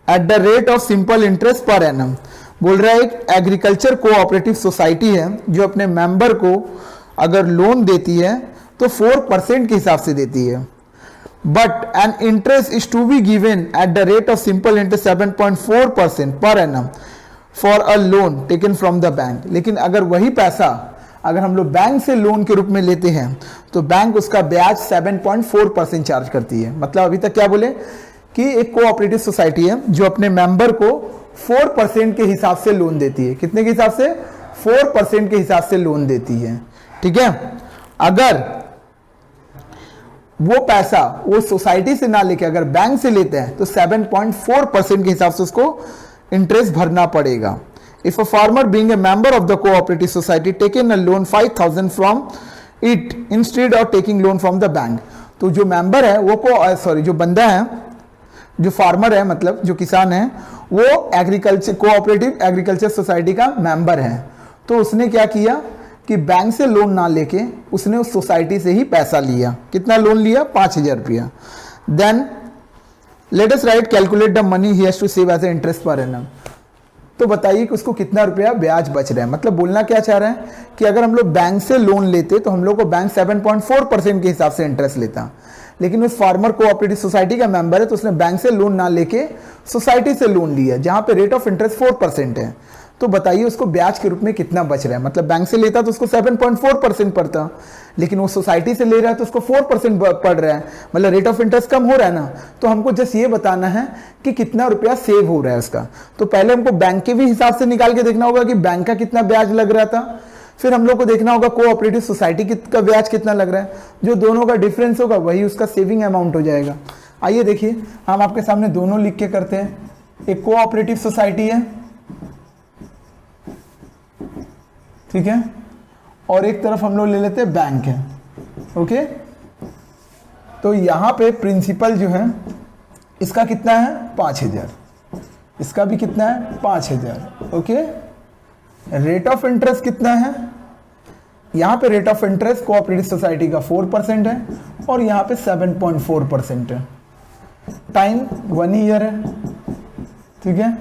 at the rate of simple interest per annum. बोल रहा है एक एग्रीकल्चर कोऑपरेटिव सोसाइटी है जो अपने मेंबर को अगर लोन देती है तो 4% के हिसाब से देती है, but an interest is to be given at the rate of simple interest 7.4% per annum for a loan taken from the bank. लेकिन अगर वही पैसा अगर हम लोग बैंक से लोन के रूप में लेते हैं तो बैंक उसका ब्याज 7.4% चार्ज करती है। मतलब अभी तक क्या बोले कि एक कोऑपरेटिव सोसाइटी है जो अपने मेंबर को 4% के हिसाब से लोन देती है। कितने के हिसाब से? 4% के हिसाब से लोन देती है। ठीक है, अगर वो पैसा वो सोसाइटी से ना लेके अगर बैंक से लेते हैं तो 7.4% के हिसाब से उसको इंटरेस्ट भरना पड़ेगा। If a farmer being a member of the cooperative society taken a loan 5,000 from it instead of taking loan from the bank, तो जो मेंबर है वो जो बंदा है, जो फार्मर है, मतलब जो किसान है, वो एग्रीकल्चर कोऑपरेटिव एग्रीकल्चर सोसाइटी का मेंबर है। तो उसने क्या किया कि बैंक से लोन ना लेके उसने उस सोसाइटी से ही पैसा लिया। कितना लोन लिया? 5,000 रुपया। Then let us right calculate the money he has to save as a interest per annum. तो बताइए कि उसको कितना रुपया ब्याज बच रहा है। मतलब बोलना क्या चाह रहे हैं कि अगर हम लोग बैंक से लोन लेते तो हम लोग को बैंक 7.4% के हिसाब से इंटरेस्ट लेता, लेकिन उस फार्मर कोऑपरेटिव सोसाइटी का मेंबर है तो उसने बैंक से लोन ना लेके सोसाइटी से लोन लिया जहां पे रेट ऑफ इंटरेस्ट 4% है। तो बताइए उसको ब्याज के रूप में कितना बच रहा है। मतलब बैंक से लेता तो उसको 7.4% पड़ता, लेकिन वो सोसाइटी से ले रहा है तो उसको 4% पड़ रहा है, मतलब रेट ऑफ इंटरेस्ट कम हो रहा है ना। तो हमको जस्ट ये बताना है कि कितना रुपया सेव हो रहा है उसका। तो पहले हमको बैंक के भी हिसाब से निकाल के देखना होगा कि बैंक का कितना ब्याज लग रहा था, फिर हम लोग को देखना होगा कोऑपरेटिव सोसाइटी का ब्याज कितना लग रहा है। जो दोनों का डिफरेंस होगा वही उसका सेविंग अमाउंट हो जाएगा। आइए देखिए, हम आपके सामने दोनों लिख के करते हैं। एक कोऑपरेटिव सोसाइटी है, ठीक है, और एक तरफ हम लोग ले लेते हैं बैंक है। ओके, तो यहां पे प्रिंसिपल जो है इसका कितना है 5000, इसका भी कितना है 5000। ओके, रेट ऑफ इंटरेस्ट कितना है, यहां पे rate of interest cooperative society का 4% है और यहां पे 7.4% है। टाइम 1 ईयर है, ठीक है।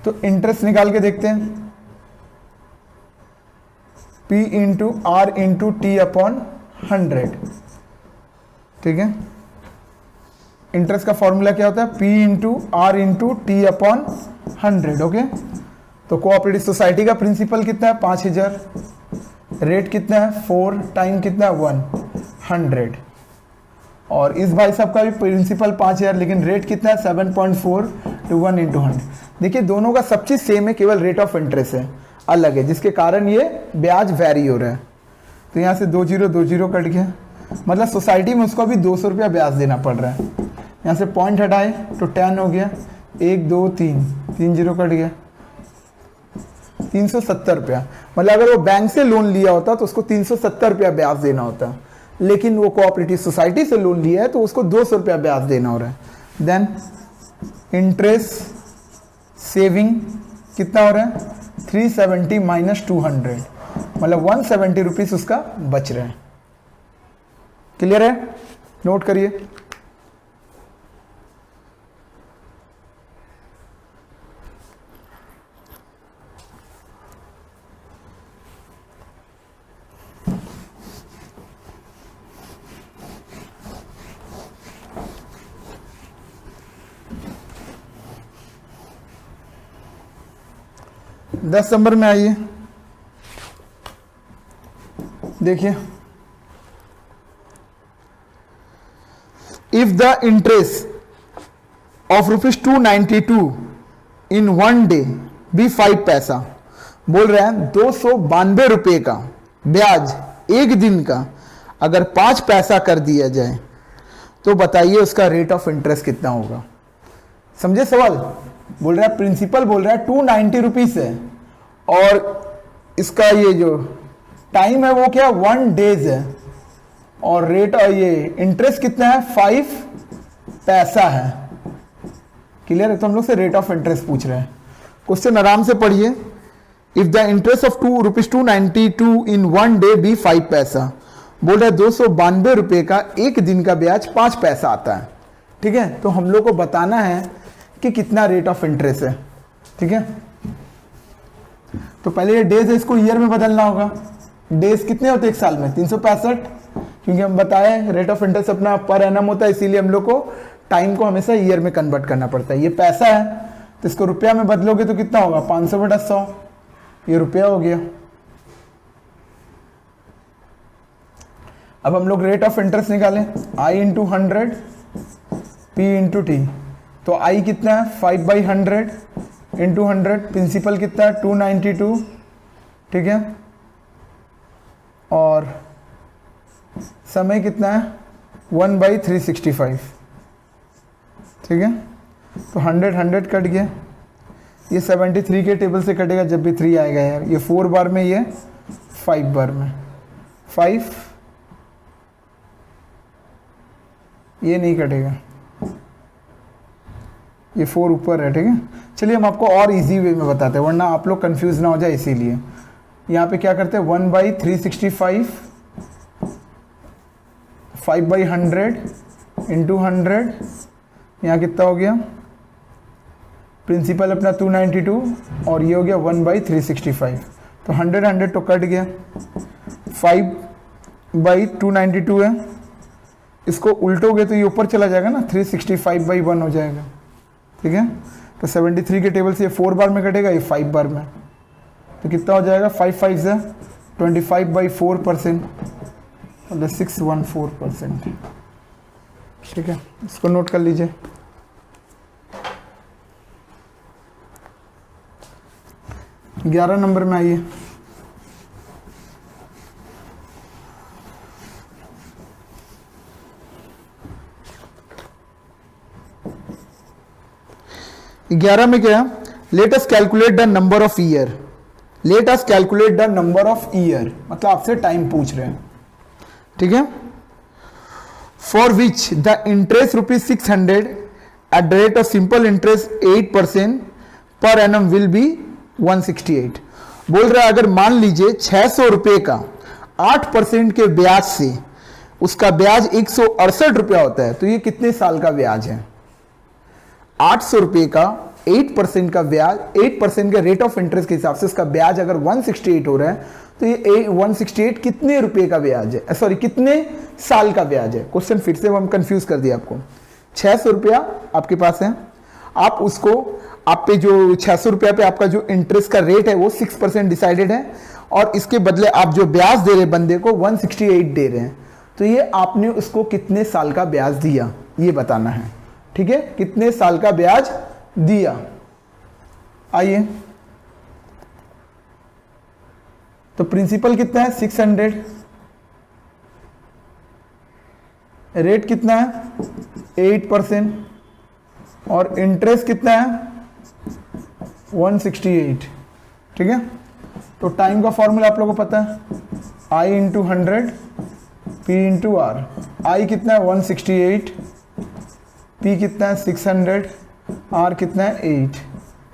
तो इंटरेस्ट निकाल के देखते हैं, P into R into T upon 100, ठीक है। इंटरेस्ट का फॉर्मूला क्या होता है, P into R into T upon 100। Okay, तो कोऑपरेटिव सोसाइटी का प्रिंसिपल कितना है 5000, रेट कितना है 4, टाइम कितना है 100, और इस भाई साहब का भी प्रिंसिपल 5000 लेकिन रेट कितना है 7.4 to 1 into 100। देखिए दोनों का सब चीज सेम है, केवल रेट ऑफ इंटरेस्ट है अलग है, जिसके कारण ये ब्याज वेरी हो रहा है। तो यहाँ से 20 कट गया, मतलब सोसाइटी में उसको भी 200 रुपया ब्याज देना पड़ रहा है। यहाँ से पॉइंट हटाए तो 10 हो गया, 1 2 3 0 कट गया, 370 रुपया। मतलब अगर वो बैंक से लोन लिया होता तो उसको 370 रुपया ब्याज देना होता, लेकिन वो कोऑपरेटिव सोसाइटी से लोन लिया है तो उसको 200 रुपया ब्याज देना हो रहा है। देन इंटरेस्ट सेविंग कितना हो रहा है 370 माइनस 200, मतलब 170 रुपीज उसका बच रहा है। क्लियर है, नोट करिए। दस नंबर में आइए, देखिए if the interest of ₹292 in 1 day be 5 पैसा, बोल रहे हैं 292 रुपये का ब्याज एक दिन का अगर 5 पैसा कर दिया जाए तो बताइए उसका रेट ऑफ इंटरेस्ट कितना होगा। समझे सवाल, बोल रहा है प्रिंसिपल बोल रहा है 290 रुपीज है और इसका ये जो टाइम है वो क्या 1 डेज है, और रेट और ये इंटरेस्ट कितना है 5 पैसा है। क्लियर है, तो हम लोग से रेट ऑफ इंटरेस्ट पूछ रहे हैं। क्वेश्चन आराम से पढ़िए। If the interest of ₹292 in 1 day be 5 पैसा, बोल रहे 292 रुपये का एक दिन का ब्याज 5 पैसा आता है, ठीक है। तो हम लोग को बताना है कि कितना रेट ऑफ इंटरेस्ट है, ठीक है। तो पहले ये डेज है, इसको ईयर में बदलना होगा। डेज कितने होते हैं एक साल में 365, क्योंकि हम बताए रेट ऑफ इंटरेस्ट अपना पर एनम होता है, इसीलिए हम लोग को टाइम को हमेशा ईयर में कन्वर्ट करना पड़ता है। ये पैसा है तो इसको रुपया में बदलोगे तो कितना होगा 500/100, ये रुपया हो गया। अब हम लोग रेट ऑफ इंटरेस्ट निकालें, I into 100 P into T. तो I कितना है 5/100 इंटू 100, प्रिंसिपल कितना है 292, ठीक है, और समय कितना है 1/365, ठीक है। तो 100 कट गया, ये 73 के टेबल से कटेगा जब भी 3 आएगा यार, ये 4 बार में, ये 5 बार में, 5 ये नहीं कटेगा, ये 4 ऊपर है, ठीक है। चलिए हम आपको और इजी वे में बताते हैं वरना आप लोग कंफ्यूज ना हो जाए, इसीलिए यहाँ पे क्या करते हैं 1/365 5/100 इंटू 100, यहाँ कितना हो गया प्रिंसिपल अपना 292 और ये हो गया 1/365। तो 100 तो कट गया, 5/292 है, इसको उल्टोगे तो ये ऊपर चला जाएगा ना, 365/1 हो जाएगा, ठीक है। तो 73 के टेबल से ये 4 बार में कटेगा, ये 5 बार में, तो कितना हो जाएगा 5 5 से 25/4%, मतलब 614%, ठीक है। इसको नोट कर लीजिए। ग्यारह नंबर में आइए। 11 में क्या है, let us calculate the number of year, late us calculate the number of year, मतलब आपसे टाइम पूछ रहे हैं, ठीक है। For which the interest ₹600 eight the rate of simple interest 8% per annum will be 168। बोल रहा है अगर मान लीजिए 600 रुपये का 8% के ब्याज से उसका ब्याज 168 रुपया होता है, तो ये कितने साल का ब्याज है? 800 रुपये का 8% का ब्याज, 8% के रेट ऑफ इंटरेस्ट के हिसाब से उसका ब्याज अगर 168 हो रहा है, तो ये 168 कितने रुपए का ब्याज है, सॉरी कितने साल का ब्याज है? क्वेश्चन फिर से हम कंफ्यूज कर दिया आपको। 600 रुपया आपके पास है, आप उसको, आप पे जो 600 रुपया पे आपका जो इंटरेस्ट का रेट है वो 6% डिसाइडेड है, और इसके बदले आप जो ब्याज दे रहे बंदे को 168 दे रहे हैं, तो ये आपने उसको कितने साल का ब्याज दिया ये बताना है, ठीक है, कितने साल का ब्याज दिया। आइए, तो प्रिंसिपल कितना है 600, रेट कितना है 8%, और इंटरेस्ट कितना है 168, ठीक है। तो टाइम का फॉर्मूला आप लोगों को पता है, I into 100 P into R. I कितना है 168, P कितना है 600, R कितना है 8,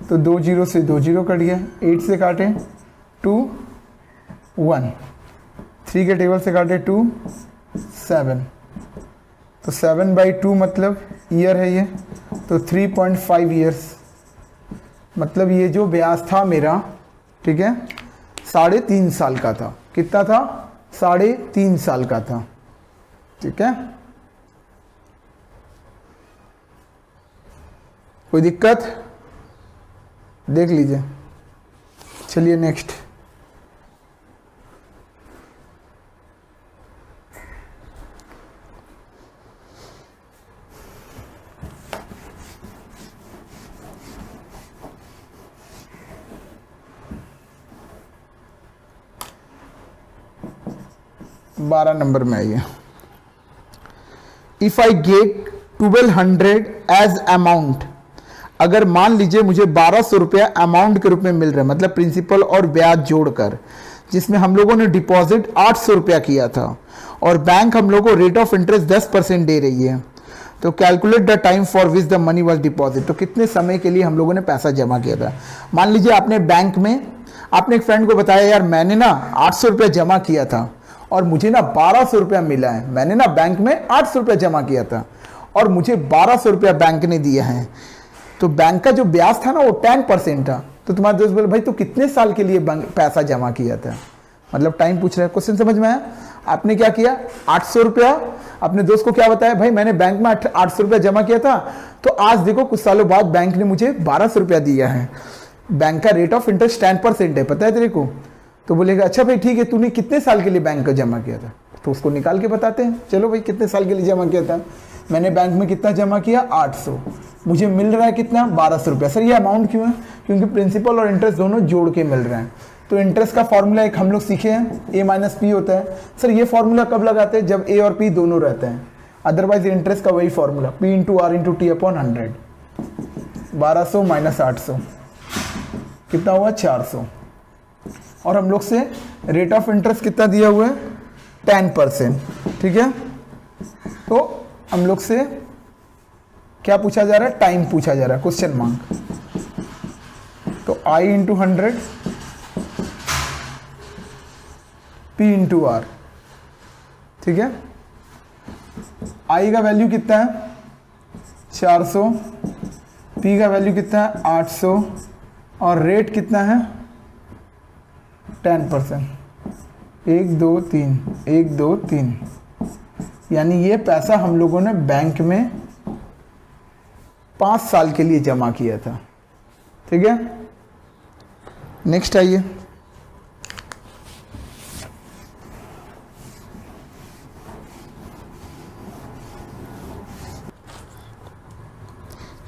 तो 2 0 से 2 0 कट गया, 8 से काटे 2 1, 3 के टेबल से काटे 2 7, तो 7/2 मतलब ईयर है ये, तो 3.5 ईयर्स, मतलब ये जो ब्याज था मेरा, ठीक है, 3.5 साल का था। कितना था? 3.5 साल का था, ठीक है। कोई दिक्कत? देख लीजिए। चलिए नेक्स्ट, बारह नंबर में आइए। If I get 1200 as amount, अगर मान लीजिए मुझे 1200 रुपया अमाउंट के रूप में मिल रहा है, मतलब प्रिंसिपल और ब्याज जोड़कर, जिसमें हम लोगों ने डिपॉजिट 800 रुपया किया था और बैंक हम लोगों को रेट ऑफ इंटरेस्ट 10% दे रही है, तो calculate the time for which the money was deposit, तो कितने समय के लिए हम लोगों ने पैसा जमा किया था। मान लीजिए आपने बैंक में, आपने एक फ्रेंड को बताया यार मैंने ना 800 रुपया जमा किया था और मुझे ना 1200 रुपया मिला है, मैंने ना बैंक में 800 रुपया जमा किया था और मुझे 1200 रुपया बैंक ने दिया है, तो बैंक का जो ब्याज था ना वो 10% था। तो तुम्हारे दोस्त बोले भाई तू कितने साल के लिए पैसा जमा किया था, मतलब टाइम पूछ रहा है। क्वेश्चन समझ में आया? आपने क्या किया, 800 रुपया, अपने दोस्त को क्या बताया, भाई मैंने बैंक में 800 रुपया जमा किया था, तो आज देखो कुछ सालों बाद बैंक ने मुझे 1200 रुपया दिया है, बैंक का रेट ऑफ इंटरेस्ट 10% है, पता है तेरे को? तो बोलेगा अच्छा भाई ठीक है, तूने कितने साल के लिए बैंक का जमा किया था, तो उसको निकाल के बताते हैं। चलो भाई कितने साल के लिए जमा किया था, मैंने बैंक में कितना जमा किया 800, मुझे मिल रहा है कितना 1200 रुपया। सर ये अमाउंट क्यों है? क्योंकि प्रिंसिपल और इंटरेस्ट दोनों जोड़ के मिल रहे हैं। तो इंटरेस्ट का फॉर्मूला एक हम लोग सीखे हैं, A माइनस पी होता है। सर ये फॉर्मूला कब लगाते हैं? जब A और P दोनों रहते हैं, अदरवाइज इंटरेस्ट का वही formula P into R into T upon 100, 1200 minus 800 कितना हुआ 400, और हम लोग से रेट ऑफ इंटरेस्ट कितना दिया हुआ है 10%, ठीक है। तो हम लोग से क्या पूछा जा रहा है, टाइम पूछा जा रहा है, क्वेश्चन मार्क। तो I into 100 P into R, ठीक है। I का वैल्यू कितना है 400, P का वैल्यू कितना है 800, और रेट कितना है 10%, 1 2 3 1 2 3, यानी ये पैसा हम लोगों ने बैंक में 5 साल के लिए जमा किया था, ठीक है। नेक्स्ट आइए,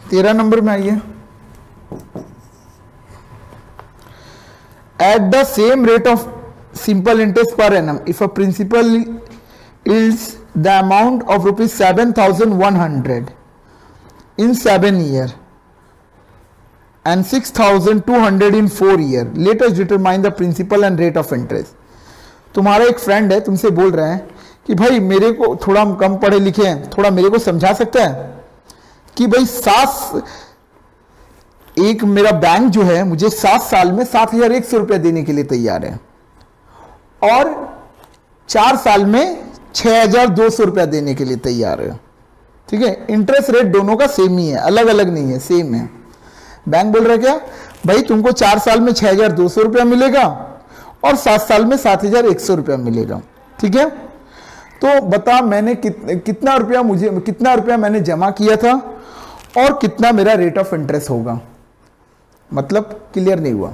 तेरह नंबर में आइए। At the same rate of simple interest per annum, if a principal yields the amount of rupees 7,100 in 7 years, and 6,200 in 4 years. Let us determine the principal and rate of interest. तुम्हारा एक फ्रेंड है, तुमसे बोल रहे हैं कि भाई मेरे को, थोड़ा हम कम पढ़े लिखे हैं, थोड़ा मेरे को समझा सकता है कि भाई एक मेरा बैंक जो है मुझे 7 साल में 7,100 रुपया देने के लिए तैयार है और 4 साल में 6,200 रुपया देने के लिए तैयार है। ठीक है, इंटरेस्ट रेट दोनों का सेम ही है, अलग अलग नहीं है, सेम है। बैंक बोल रहा है क्या भाई तुमको 4 साल में 6,200 रुपया मिलेगा और 7 साल में 7,100 रुपया मिलेगा। ठीक है, तो बता मैंने कितना रुपया मैंने जमा किया था और कितना मेरा रेट ऑफ इंटरेस्ट होगा। मतलब क्लियर नहीं हुआ।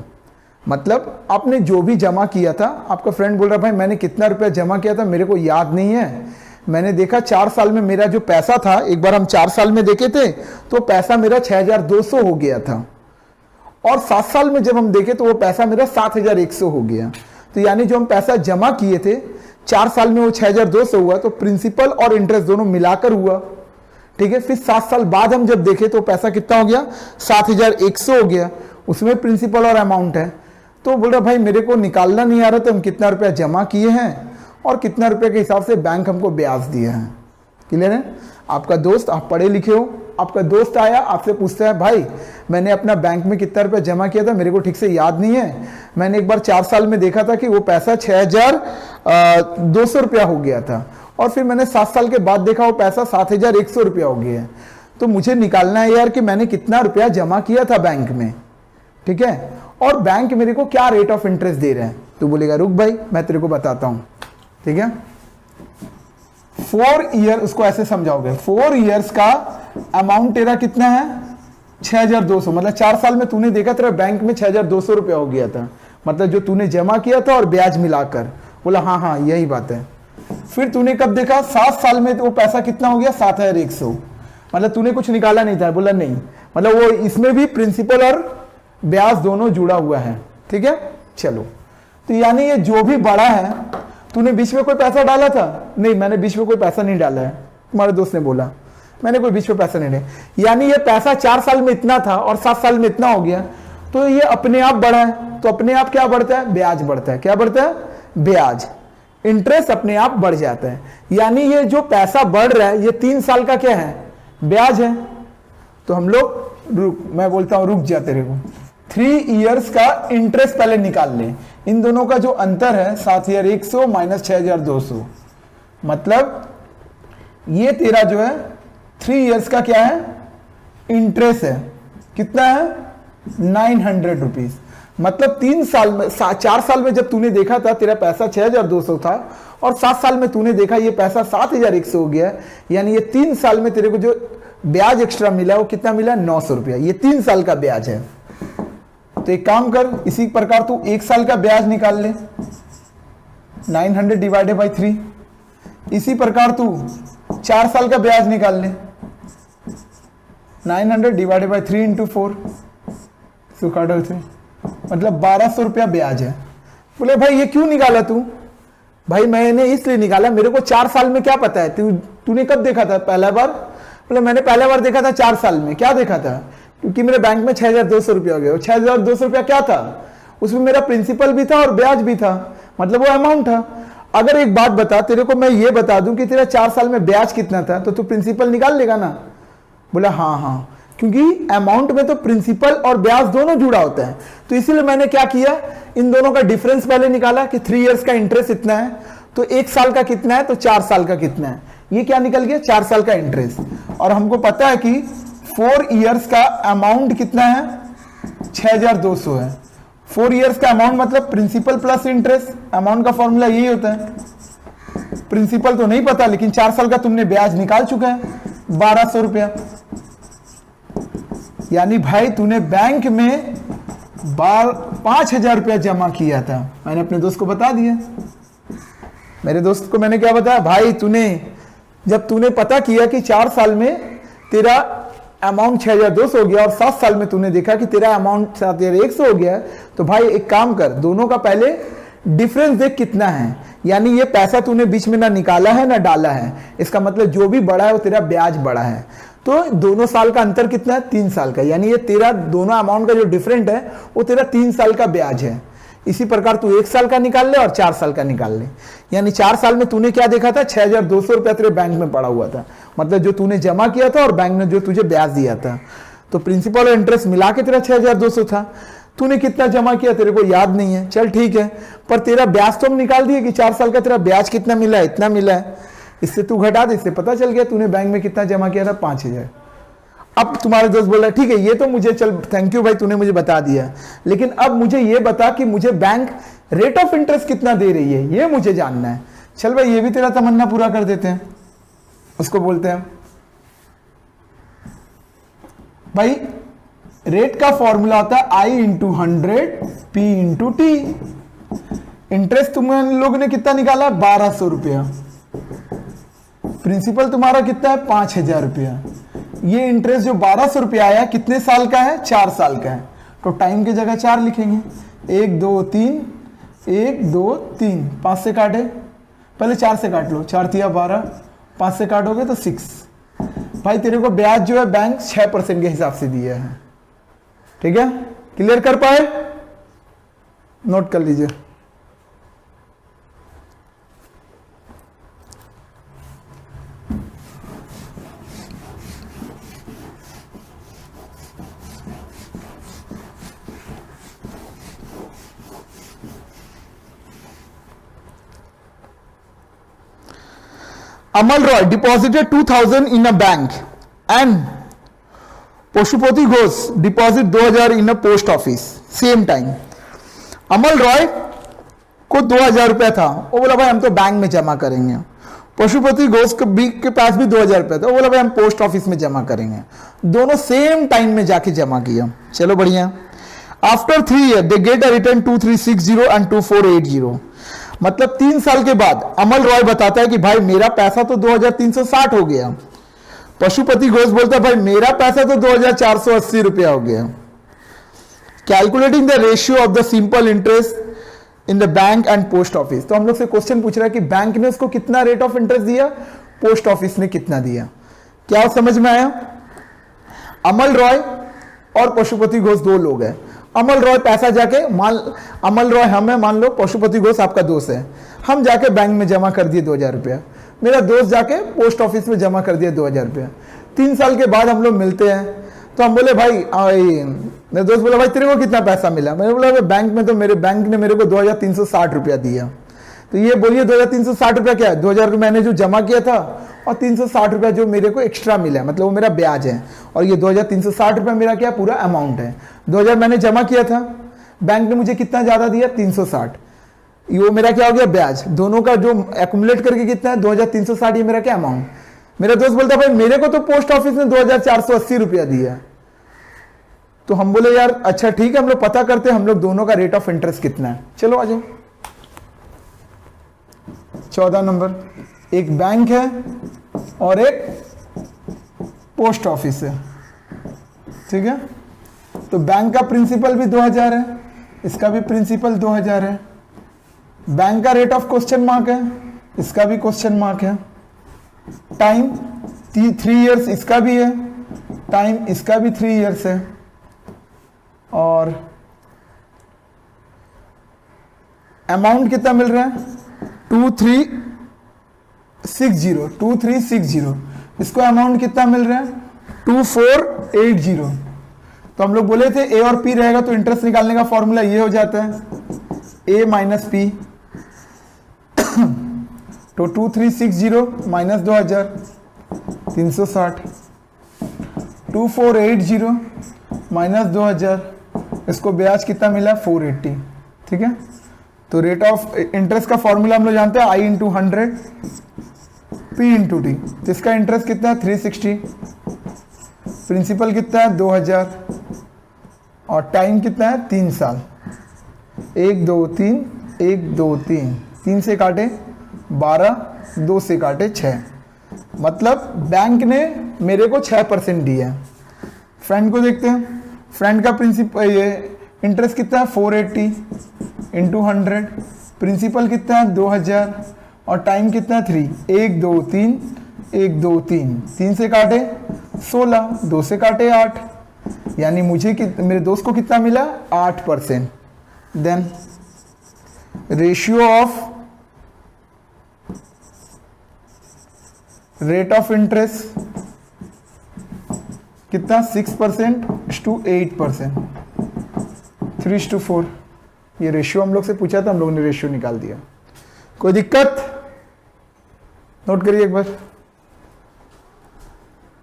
मतलब आपने जो भी जमा किया था, आपका फ्रेंड बोल रहा भाई मैंने कितना रुपया जमा किया था मेरे को याद नहीं है, मैंने देखा 4 साल में मेरा जो पैसा था, एक बार हम 4 साल में देखे थे तो पैसा मेरा 6,200 हो गया था और 7 साल में जब हम देखे तो वो पैसा मेरा 7,100 हो गया। तो यानी जो हम पैसा जमा किए थे 4 साल में वो 6,200 हुआ, तो प्रिंसिपल और इंटरेस्ट दोनों मिलाकर हुआ। ठीक है, फिर 7 साल बाद हम जब देखे तो पैसा कितना हो गया, 7,100 हो गया, उसमें प्रिंसिपल और अमाउंट है। तो बोल रहा भाई मेरे को निकालना नहीं आ रहा तो हम कितना रुपया जमा किए हैं और कितना रुपये के हिसाब से बैंक हमको ब्याज दिया है। क्लियर है? आपका दोस्त, आप पढ़े लिखे हो, आपका दोस्त आया आपसे पूछता है भाई मैंने अपना बैंक में कितना रुपया जमा किया था मेरे को ठीक से याद नहीं है, मैंने एक बार 4 साल में देखा था कि वो पैसा 6,200 रुपया हो गया था और फिर मैंने 7 साल के बाद देखा वो पैसा 7,100 रुपया हो गया है, तो मुझे निकालना है यार कि मैंने कितना रुपया जमा किया था बैंक में। ठीक है, और बैंक मेरे को क्या रेट ऑफ इंटरेस्ट दे रहे हैं। तो बोलेगा रुक भाई मैं तेरे को बताता हूं। ठीक है, 4 ईयर, उसको ऐसे समझाओगे 4 इयर्स का अमाउंट तेरा कितना है 6,200, मतलब 4 साल में तूने देखा तेरा बैंक में 6,200 रुपया हो गया था, मतलब जो तूने जमा किया था और ब्याज मिलाकर। बोला हाँ हाँ यही बात है। फिर तूने कब देखा 7 साल में, तो वो पैसा कितना हो गया 7,100, मतलब तूने कुछ निकाला नहीं था। बोला नहीं, मतलब वो इसमें भी प्रिंसिपल और ब्याज दोनों जुड़ा हुआ है। ठीक है, चलो, तो यानी ये जो भी बड़ा है, तूने बीच में कोई पैसा डाला था? नहीं, मैंने बीच में कोई पैसा नहीं डाला है। तुम्हारे दोस्त ने बोला मैंने कोई बीच में पैसा नहीं डाला, यानी ये पैसा 4 साल में इतना था और 7 साल में इतना हो गया, तो ये अपने आप बढ़ा है। तो अपने आप क्या बढ़ता है? ब्याज बढ़ता है। क्या बढ़ता है? ब्याज, इंटरेस्ट अपने आप बढ़ जाता है। यानी ये जो पैसा बढ़ रहा है ये 3 साल का क्या है? ब्याज है। तो हम लोग मैं बोलता हूं रुक जा, तेरे को 3 इयर्स का इंटरेस्ट पहले निकाल ले। इन दोनों का जो अंतर है 7,100 माइनस 6,200, मतलब ये तेरा जो है 3 इयर्स का क्या है? इंटरेस्ट है। कितना है? 900 रुपीज। मतलब 3 साल में, 4 साल में जब तूने देखा था तेरा पैसा 6,200 था और 7 साल में तूने देखा ये पैसा 7,100 हो गया, यानी ये 3 साल में तेरे को जो ब्याज एक्स्ट्रा मिला वो कितना मिला? 900 रुपया। ये 3 साल का ब्याज है। तो एक काम कर, इसी प्रकार तू 1 साल का ब्याज निकाल ले, 900 डिवाइडेड बाई 3। इसी प्रकार तू 4 साल का ब्याज निकाल ले, 900 डिवाइडेड बाई 3 इंटू 4, सुखाडल से, मतलब 1,200 रुपया ब्याज है। बोले भाई ये क्यों निकाला तू? भाई मैंने इसलिए निकाला, मेरे को 4 साल में क्या पता है, तूने कब देखा था पहला बार? बोले मैंने पहला बार देखा था 4 साल में। क्या देखा था? क्योंकि मेरे बैंक में 6,200 रुपया हो गया। 6,200 रुपया क्या था? उसमें मेरा प्रिंसिपल भी था और ब्याज भी था, मतलब वो अमाउंट था। अगर एक बात बता, तेरे को मैं ये बता दूं कि तेरा 4 साल में ब्याज कितना था, तो तू प्रिंसिपल निकाल लेगा ना? बोला हाँ हाँ, क्योंकि अमाउंट में तो प्रिंसिपल और ब्याज दोनों जुड़ा होता है। तो इसीलिए मैंने क्या किया, इन दोनों का डिफरेंस पहले निकाला कि 3 इयर्स का इंटरेस्ट इतना है, तो 1 साल का कितना है, तो 4 साल का कितना है। ये क्या निकल गया? 4 साल का इंटरेस्ट। और हमको पता है कि 4 इयर्स का अमाउंट कितना है? 6,200 है। 4 इयर्स का अमाउंट मतलब प्रिंसिपल प्लस इंटरेस्ट। अमाउंट का फॉर्मूला यही होता है। प्रिंसिपल तो नहीं पता, लेकिन 4 साल का तुमने ब्याज निकाल चुका है 1,200 रुपया। यानी भाई तूने बैंक में 5,000 रुपया जमा किया था। मैंने अपने दोस्त को बता दिया। मेरे दोस्त को मैंने क्या बताया, भाई जब तूने पता किया कि 4 साल में तेरा अमाउंट 6,200 हो गया और 7 साल में तूने देखा कि तेरा अमाउंट 7,100 हो गया, तो भाई एक काम कर, दोनों का पहले डिफरेंस देख कितना है। यानी ये पैसा तूने बीच में ना निकाला है ना डाला है, इसका मतलब जो भी बढ़ा है वो तेरा ब्याज बढ़ा है। तो दोनों साल का अंतर कितना है? 3 साल का, यानी ये तेरा दोनों अमाउंट का जो डिफरेंट है वो तेरा 3 साल का ब्याज है। इसी प्रकार तू 1 साल का निकाल ले और 4 साल का निकाल ले। यानी 4 साल में तूने क्या देखा था? 6,200 रुपया तेरे बैंक में पड़ा हुआ था, मतलब जो तूने जमा किया था और बैंक ने जो तुझे ब्याज दिया था। तो प्रिंसिपल और इंटरेस्ट मिला के तेरा 6,200 था। तूने कितना जमा किया तेरे को याद नहीं है, चल ठीक है, पर तेरा ब्याज तो हम निकाल दिए कि 4 साल का तेरा ब्याज कितना मिला है, इतना मिला है। इससे तू घटा दे, इससे पता चल गया तूने बैंक में कितना जमा किया था, 5,000। अब तुम्हारे दोस्त बोल रहा है ठीक है ये तो मुझे, चल थैंक यू भाई तूने मुझे बता दिया, लेकिन अब मुझे ये बता कि मुझे बैंक रेट ऑफ इंटरेस्ट कितना दे रही है, ये मुझे जानना है। चल भाई ये भी तेरा तमन्ना पूरा कर देते हैं। उसको बोलते हैं भाई रेट का फॉर्मूला होता है I into 100 P into T. Interest तुम लोगों ने कितना निकाला? 1,200 रुपया। प्रिंसिपल तुम्हारा कितना है? 5,000 रुपया। ये इंटरेस्ट जो 1,200 रुपया आया कितने साल का है? 4 साल का है। तो टाइम की जगह 4 लिखेंगे। 1 2 3 1 2 3 5 से काटे, पहले 4 से काट लो, 4 तिया 12, 5 से काटोगे तो 6। भाई तेरे को ब्याज जो है बैंक 6% के हिसाब से दिया है। ठीक है, क्लियर कर पाए? नोट कर लीजिए। Amal Roy deposited 2,000 in a bank and Pashupati Ghosh deposit 2,000 in a post office same time. अमल रॉय को 2,000 रुपया था, वो बोला भाई हम तो बैंक में जमा करेंगे। पशुपति घोष के पास भी 2,000 रुपया था, वो बोला भाई हम पोस्ट ऑफिस में जमा करेंगे। दोनों सेम टाइम में जाके जमा किया। चलो बढ़िया। After 3 year they get a return 2360 and 2480। मतलब 3 साल के बाद अमल रॉय बताता है कि भाई मेरा पैसा तो 2,360 हो गया। पशुपति घोष बोलता है भाई मेरा पैसा तो 2,480 रुपया हो गया। Calculating the ratio of the simple interest in the bank and post office. तो हम लोग से क्वेश्चन पूछ रहा है कि बैंक ने उसको कितना रेट ऑफ इंटरेस्ट दिया, पोस्ट ऑफिस ने कितना दिया। क्या समझ में आया? अमल रॉय और पशुपति घोष 2 लोग हैं। अमल रॉय पैसा जाके अमल रॉय हमें मान लो, पशुपति घोष आपका दोस्त है, हम जाके बैंक में जमा कर दिए 2,000 रुपया। मेरा दोस्त जाके पोस्ट ऑफिस में जमा कर दिया 2,000 रुपया। 3 साल के बाद हम लोग मिलते हैं तो हम बोले भाई मेरे दोस्त बोला भाई तेरे को कितना पैसा मिला? मैंने बोला बैंक में तो मेरे बैंक ने मेरे को 2,360 रुपया दिया। तो ये बोलिए 2,360 रुपया क्या है? 2,000 रुपया मैंने जो जमा किया था और 360 रुपया जो मेरे को एक्स्ट्रा मिला, मतलब वो मेरा ब्याज है। और ये 2,360 रुपया मेरा क्या पूरा अमाउंट है। 2,000 मैंने जमा किया था, बैंक ने मुझे कितना ज्यादा दिया? 360। ये मेरा क्या हो गया? ब्याज। दोनों का जो एक्यूमुलेट करके कितना है? 2,360। ये मेरा क्या अमाउंट? मेरा दोस्त बोलता भाई मेरे को तो पोस्ट ऑफिस ने 2,480 रुपया दिया। तो हम बोले यार अच्छा ठीक है, हम लोग पता करते हैं हम लोग दोनों का रेट ऑफ इंटरेस्ट कितना है। चलो आ जाओ। 14 नंबर, एक बैंक है और एक पोस्ट ऑफिस है। ठीक है, तो बैंक का प्रिंसिपल भी 2,000 है, इसका भी प्रिंसिपल 2,000 है। बैंक का रेट ऑफ क्वेश्चन मार्क है, इसका भी क्वेश्चन मार्क है। टाइम 3 इयर्स इसका भी है, टाइम इसका भी 3 इयर्स है। और अमाउंट कितना मिल रहा है? 2360। इसको अमाउंट कितना मिल रहा है? 2480। तो हम लोग बोले थे ए और पी रहेगा तो इंटरेस्ट निकालने का फॉर्मूला ये हो जाता है ए माइनस पी। तो 2360 माइनस 2,000 360, 2480 माइनस 2,000, इसको ब्याज कितना मिला? 480। ठीक है, तो रेट ऑफ इंटरेस्ट का फॉर्मूला हम लोग जानते हैं I into 100 P into T. तो इसका इंटरेस्ट कितना है? 360। प्रिंसिपल कितना है? 2,000। और टाइम कितना है? 3 साल। 1 2 3 1 2 3 3 से काटे 12, 2 से काटे 6। मतलब बैंक ने मेरे को 6% दिया। फ्रेंड को देखते हैं। फ्रेंड का प्रिंसिपल ये इंटरेस्ट कितना है? 480 इंटू 100। प्रिंसिपल कितना है? 2,000। और टाइम कितना है? 3। 1 2 3 1 2 3 3 से काटे 16, 2 से काटे 8, यानी मुझे मेरे दोस्त को कितना मिला 8%। Then ratio of rate of interest कितना 6% टू 8%, 3:4। ये रेशियो हम लोग से पूछा था, हम लोगों ने रेशियो निकाल दिया। कोई दिक्कत? नोट करिए एक बार।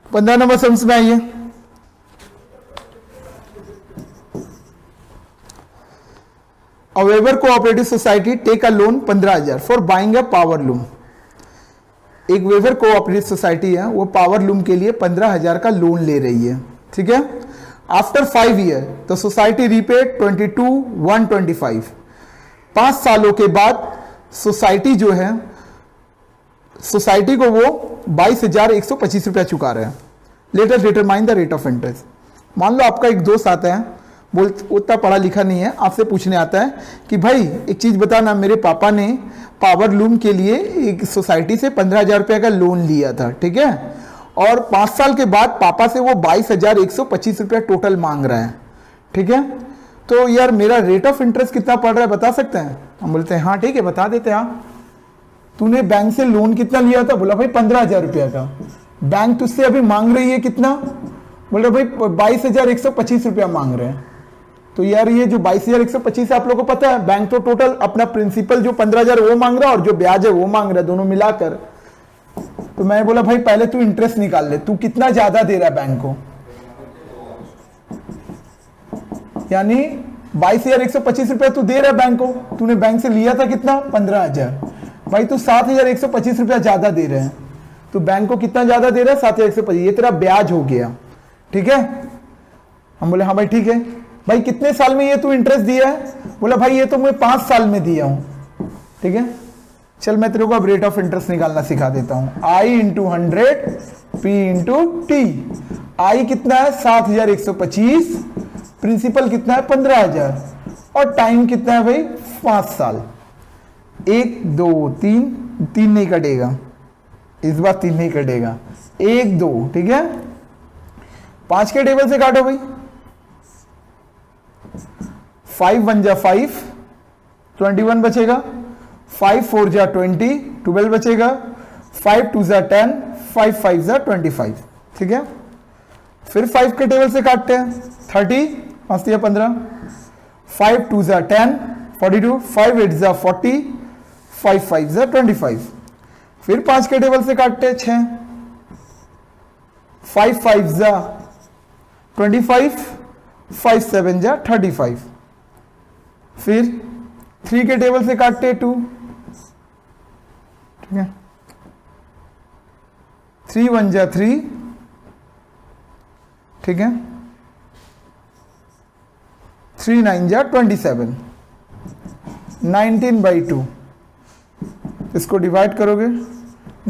15 नंबर समझ में आइए। A Weber Cooperative Society take a loan 15,000 for buying a power loom। एक वेवर कोऑपरेटिव सोसाइटी है, वो पावर लूम के लिए 15,000 का लोन ले रही है, ठीक है। आफ्टर 5 ईयर तो सोसाइटी रीपेड 22,125। 5 सालों के बाद सोसाइटी जो है, सोसाइटी को वो 22,125 रुपया चुका रहे हैं। Later determine the rate of interest. मान लो आपका एक दोस्त आता है, बोल उतना पढ़ा लिखा नहीं है, आपसे पूछने आता है कि भाई एक चीज बताना, मेरे पापा ने पावर लूम के लिए एक सोसाइटी से 15,000 रुपये का लोन लिया था, ठीक है, और 5 साल के बाद पापा से वो 22,125 रुपया टोटल मांग रहा है, ठीक है। तो यार मेरा रेट ऑफ इंटरेस्ट कितना पड़ रहा है बता सकते हैं? हम बोलते हैं हाँ ठीक है बता देते हैं। हाँ, तूने बैंक से लोन कितना लिया था? बोला भाई 15,000 रुपया का। बैंक तुझसे अभी मांग रही है कितना? बोला भाई 22,125 रुपया मांग रहे हैं। तो यार ये जो 22,125 आप लोगों को पता है, बैंक तो टोटल अपना प्रिंसिपल जो 15,000 वो मांग रहा है और जो ब्याज है वो मांग रहा है, दोनों मिलाकर। तो मैं बोला भाई पहले तू इंटरेस्ट निकाल ले, तू कितना ज्यादा दे रहा है बैंक को। यानी 22,125 रुपया तू दे रहा है बैंक को, तूने बैंक से लिया था कितना 15,000, भाई तू 7,125 रुपया ज्यादा दे रहे हैं। तो बैंक को कितना ज्यादा दे रहा है 7,125, ये तेरा ब्याज हो गया, ठीक है। हम बोले हाँ भाई ठीक है। भाई कितने साल में ये तू इंटरेस्ट दिया है? बोला भाई ये तो मैं 5 साल में दिया हूं, ठीक है। चल मैं तेरे को अब रेट ऑफ इंटरेस्ट निकालना सिखा देता हूं। I into 100 P into T. I कितना है 7,125, प्रिंसिपल कितना है 15,000 और टाइम कितना है भाई 5 साल। 1 2 3 नहीं कटेगा इस बार, 3 नहीं कटेगा, 1 2, ठीक है। 5 के टेबल से काटो भाई, 5 1 जा 5, 21 बचेगा, 5 4 जा 20, 12 बचेगा, 5 2 जा 10, 5 5 जा 25, ठीक है। फिर 5 के टेबल से काटते हैं, 30, 5 या 15, 5 2 जा 10, 42, 5 8 जा 40, 5 5 जा 25। फिर 5 के टेबल से काटते हैं 6, 5 5 जा 25, 5 7 जा 35। फिर 3 के टेबल से काटते 2, ठीक है। 3 1 जा 3, ठीक है। 3 9 जा 27, 19/2। इसको डिवाइड करोगे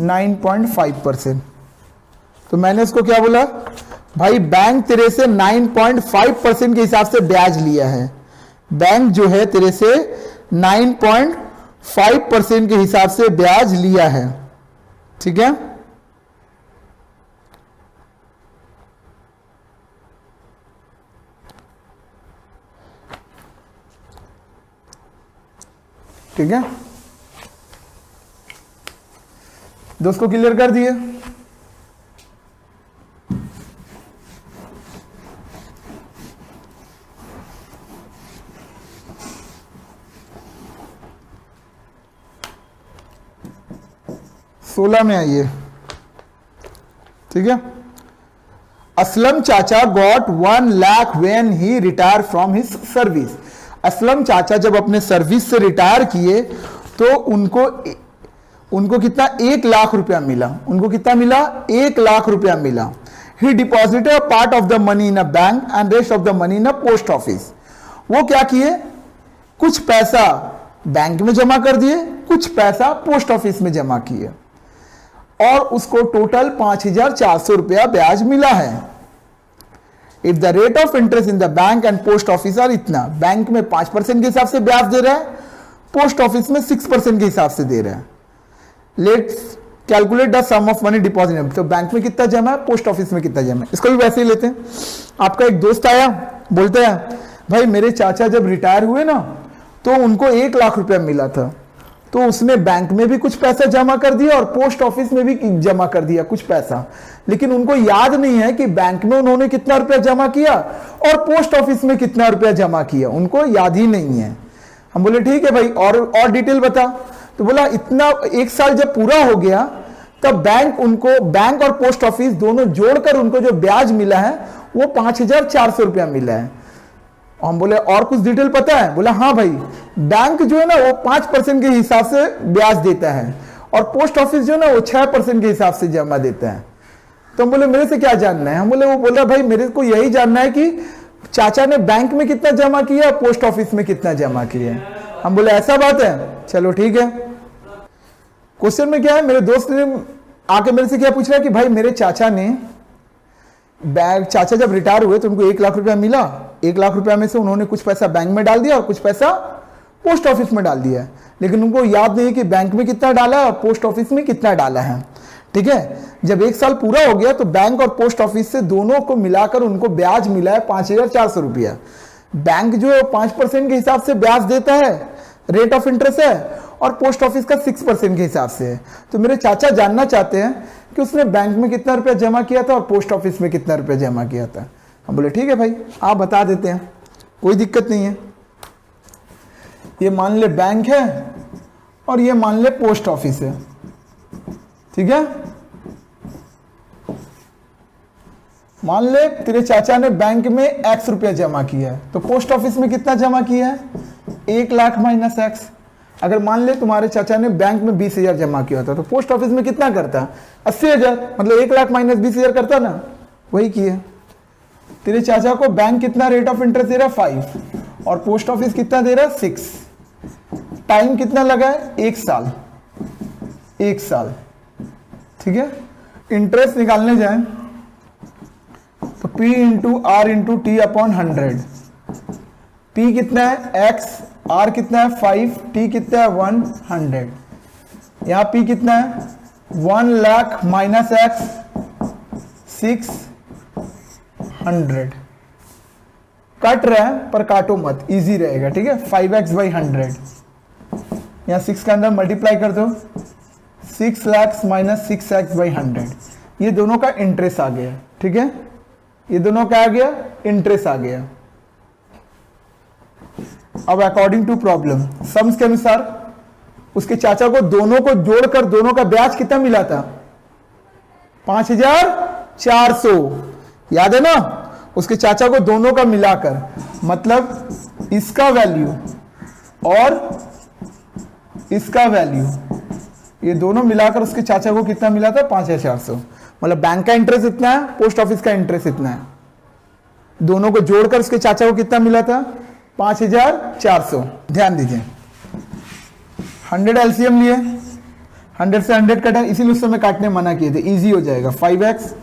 9.5%। तो मैंने इसको क्या बोला भाई, बैंक तेरे से 9.5% के हिसाब से ब्याज लिया है। बैंक जो है तेरे से 9.5% के हिसाब से ब्याज लिया है, ठीक है। ठीक है, दोस्त को क्लियर कर दिए। सोलह में आइए, ठीक है। असलम चाचा got 1 lakh when he retire from his service. Aslam चाचा जब अपने सर्विस से रिटायर किए तो उनको कितना 1 लाख रुपया मिला। उनको कितना मिला 1 लाख रुपया मिला। ही deposited a part of the money in a bank and rest of the money in a post office. वो क्या किए, कुछ पैसा बैंक में जमा कर दिए, कुछ पैसा पोस्ट ऑफिस में जमा किए और उसको टोटल 5,400 रुपया ब्याज मिला है। If the rate of interest in the bank and post office are इतना, बैंक में 5% के हिसाब से ब्याज दे रहा है, पोस्ट ऑफिस में 6% के हिसाब से दे रहा है। Let's calculate the sum of money deposit, तो बैंक में कितना जमा है, पोस्ट ऑफिस में कितना जमा है, इसको भी वैसे ही लेते हैं। आपका एक दोस्त आया, बोलते हैं भाई मेरे चाचा जब रिटायर हुए ना तो उनको 1 लाख रुपया मिला था, तो उसने बैंक में भी कुछ पैसा जमा कर दिया और पोस्ट ऑफिस में भी जमा कर दिया कुछ पैसा, लेकिन उनको याद नहीं है कि बैंक में उन्होंने कितना रुपया जमा किया और पोस्ट ऑफिस में कितना रुपया जमा किया, उनको याद ही नहीं है। हम बोले ठीक है भाई, और डिटेल बता। तो बोला इतना 1 साल जब पूरा हो गया तब बैंक और पोस्ट ऑफिस दोनों जोड़कर उनको जो ब्याज मिला है वो 5,400 रुपया मिला है। हम बोले और कुछ डिटेल पता है? बोला हाँ भाई, बैंक जो है ना वो 5% के हिसाब से ब्याज देता है और पोस्ट ऑफिस जो है ना वो 6% के हिसाब से जमा देता है। तो हम बोले मेरे से क्या जानना है? हम बोले, वो बोल रहा भाई मेरे को यही जानना है कि चाचा ने बैंक में कितना जमा किया, पोस्ट ऑफिस में कितना जमा किया। हम बोले ऐसा बात है, चलो ठीक है। क्वेश्चन में क्या है, मेरे दोस्त ने आके मेरे से क्या पूछ रहा है कि भाई मेरे चाचा जब रिटायर हुए तो उनको 1 लाख रुपया मिला, 1 लाख रुपया में से उन्होंने कुछ पैसा बैंक में डाल दिया और कुछ पैसा पोस्ट ऑफिस में डाल दिया है, लेकिन उनको याद नहीं कि बैंक में कितना डाला है और पोस्ट ऑफिस में कितना डाला है। ठीक है, जब 1 साल पूरा हो गया तो बैंक और पोस्ट ऑफिस से दोनों को मिलाकर उनको ब्याज मिला है 5,400 रुपया। बैंक जो 5% के हिसाब से ब्याज देता है, रेट ऑफ इंटरेस्ट है, और पोस्ट ऑफिस का 6% के हिसाब से है। तो मेरे चाचा जानना चाहते हैं कि उसने बैंक में कितना रुपया जमा किया था और पोस्ट ऑफिस में कितना रुपया जमा किया था। हम बोले ठीक है भाई, आप बता देते हैं, कोई दिक्कत नहीं है। ये मान ले बैंक है और ये मान ले पोस्ट ऑफिस है, ठीक है। मान ले तेरे चाचा ने बैंक में X रुपया जमा किया है, तो पोस्ट ऑफिस में कितना जमा किया है, 1 लाख माइनस X। अगर मान ले तुम्हारे चाचा ने बैंक में 20,000 जमा किया था, तो पोस्ट ऑफिस में कितना करता, 80,000, मतलब 1 लाख माइनस 20,000 करता ना, वही किया। तेरे चाचा को बैंक कितना रेट ऑफ इंटरेस्ट दे रहा है, 5, और पोस्ट ऑफिस कितना दे रहा है, 6। टाइम कितना लगा है, 1 साल, 1 साल, ठीक है। इंटरेस्ट निकालने जाए तो P into R into T upon 100। P कितना है X, R कितना है 5, T कितना है 100। यहाँ P कितना है 1 लाख माइनस X 600। कट रहा है पर काटो मत, इजी रहेगा, ठीक है। 5x/100, यहाँ 6 के अंदर मल्टीप्लाई कर दो, 6 लाख माइनस 6x/100। ये दोनों का इंटरेस्ट आ गया, ठीक है। ये दोनों का आ गया, इंटरेस्ट आ गया। अब अकॉर्डिंग टू प्रॉब्लम सम्स के अनुसार उसके चाचा को दोनों को जोड़कर दोनों का ब्याज कितना मिला था, 5,400। याद है ना, उसके चाचा को दोनों का मिलाकर, मतलब इसका वैल्यू और इसका वैल्यू, ये दोनों मिलाकर उसके चाचा को कितना मिला था, 5,400। मतलब बैंक का इंटरेस्ट इतना है, पोस्ट ऑफिस का इंटरेस्ट इतना है, दोनों को जोड़कर उसके चाचा को कितना मिला था, 5,400। ध्यान दीजिए, 100 एलसीएम लिए, 100 से 100 कटा, इसीलिए उस समय काटने मना किए थे, इजी हो जाएगा। 5x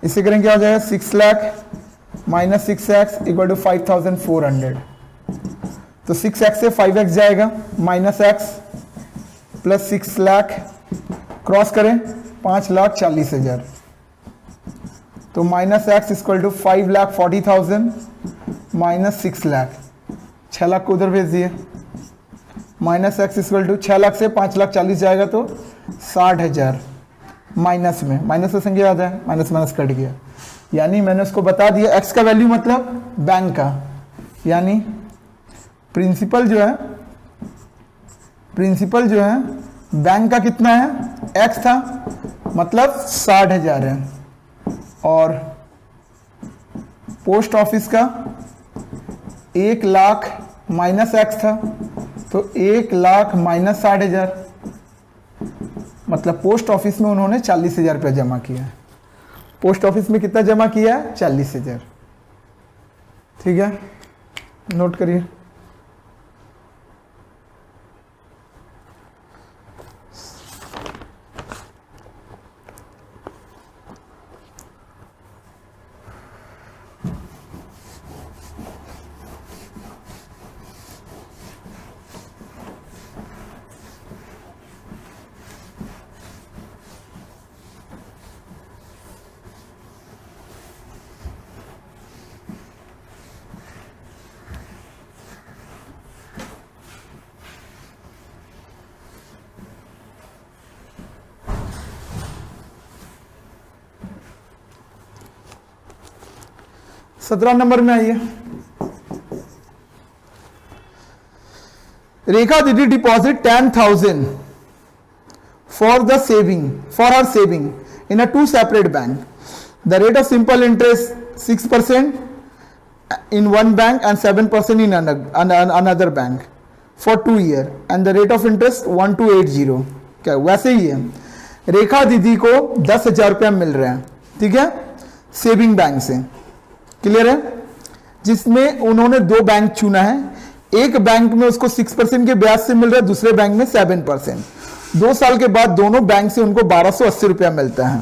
इससे करेंगे क्या हो जाएगा, 6 lakh minus 6x equal to 5,400। तो 6x से 5x जाएगा, minus x plus 6 lakh, cross करें 5,40,000। तो minus x equal to 5,40,000 minus 6 lakh, 6 lakh को उधर भेज दिए। Minus x equal to 6 lakh से 5,40,000 जाएगा तो 60,000। माइनस में माइनस का संख्या याद है, माइनस माइनस कट गया, यानी मैंने उसको बता दिया x का वैल्यू मतलब बैंक का, यानी प्रिंसिपल जो है बैंक का कितना है, x था, मतलब 60,000 है, और पोस्ट ऑफिस का 1 लाख माइनस x था, तो 1 लाख माइनस 60,000, मतलब पोस्ट ऑफिस में उन्होंने 40,000 रुपया जमा किया है। पोस्ट ऑफिस में कितना जमा किया है, 40,000, ठीक है, नोट करिए। 17 नंबर में आइए। रेखा दीदी deposit 10,000 for her saving in a two separate bank. The rate of simple interest 6% in one bank and 7% in another bank for 2 years and the rate of interest 1280. क्या वैसे ही है, रेखा दीदी को 10,000 रुपया मिल रहा है, ठीक है, सेविंग बैंक से, क्लियर है, जिसमें उन्होंने 2 बैंक चुना है। एक बैंक में उसको 6% के ब्याज से मिल रहा है, दूसरे बैंक में 7%। 2 साल के बाद दोनों बैंक से उनको 1280 रुपया मिलता है।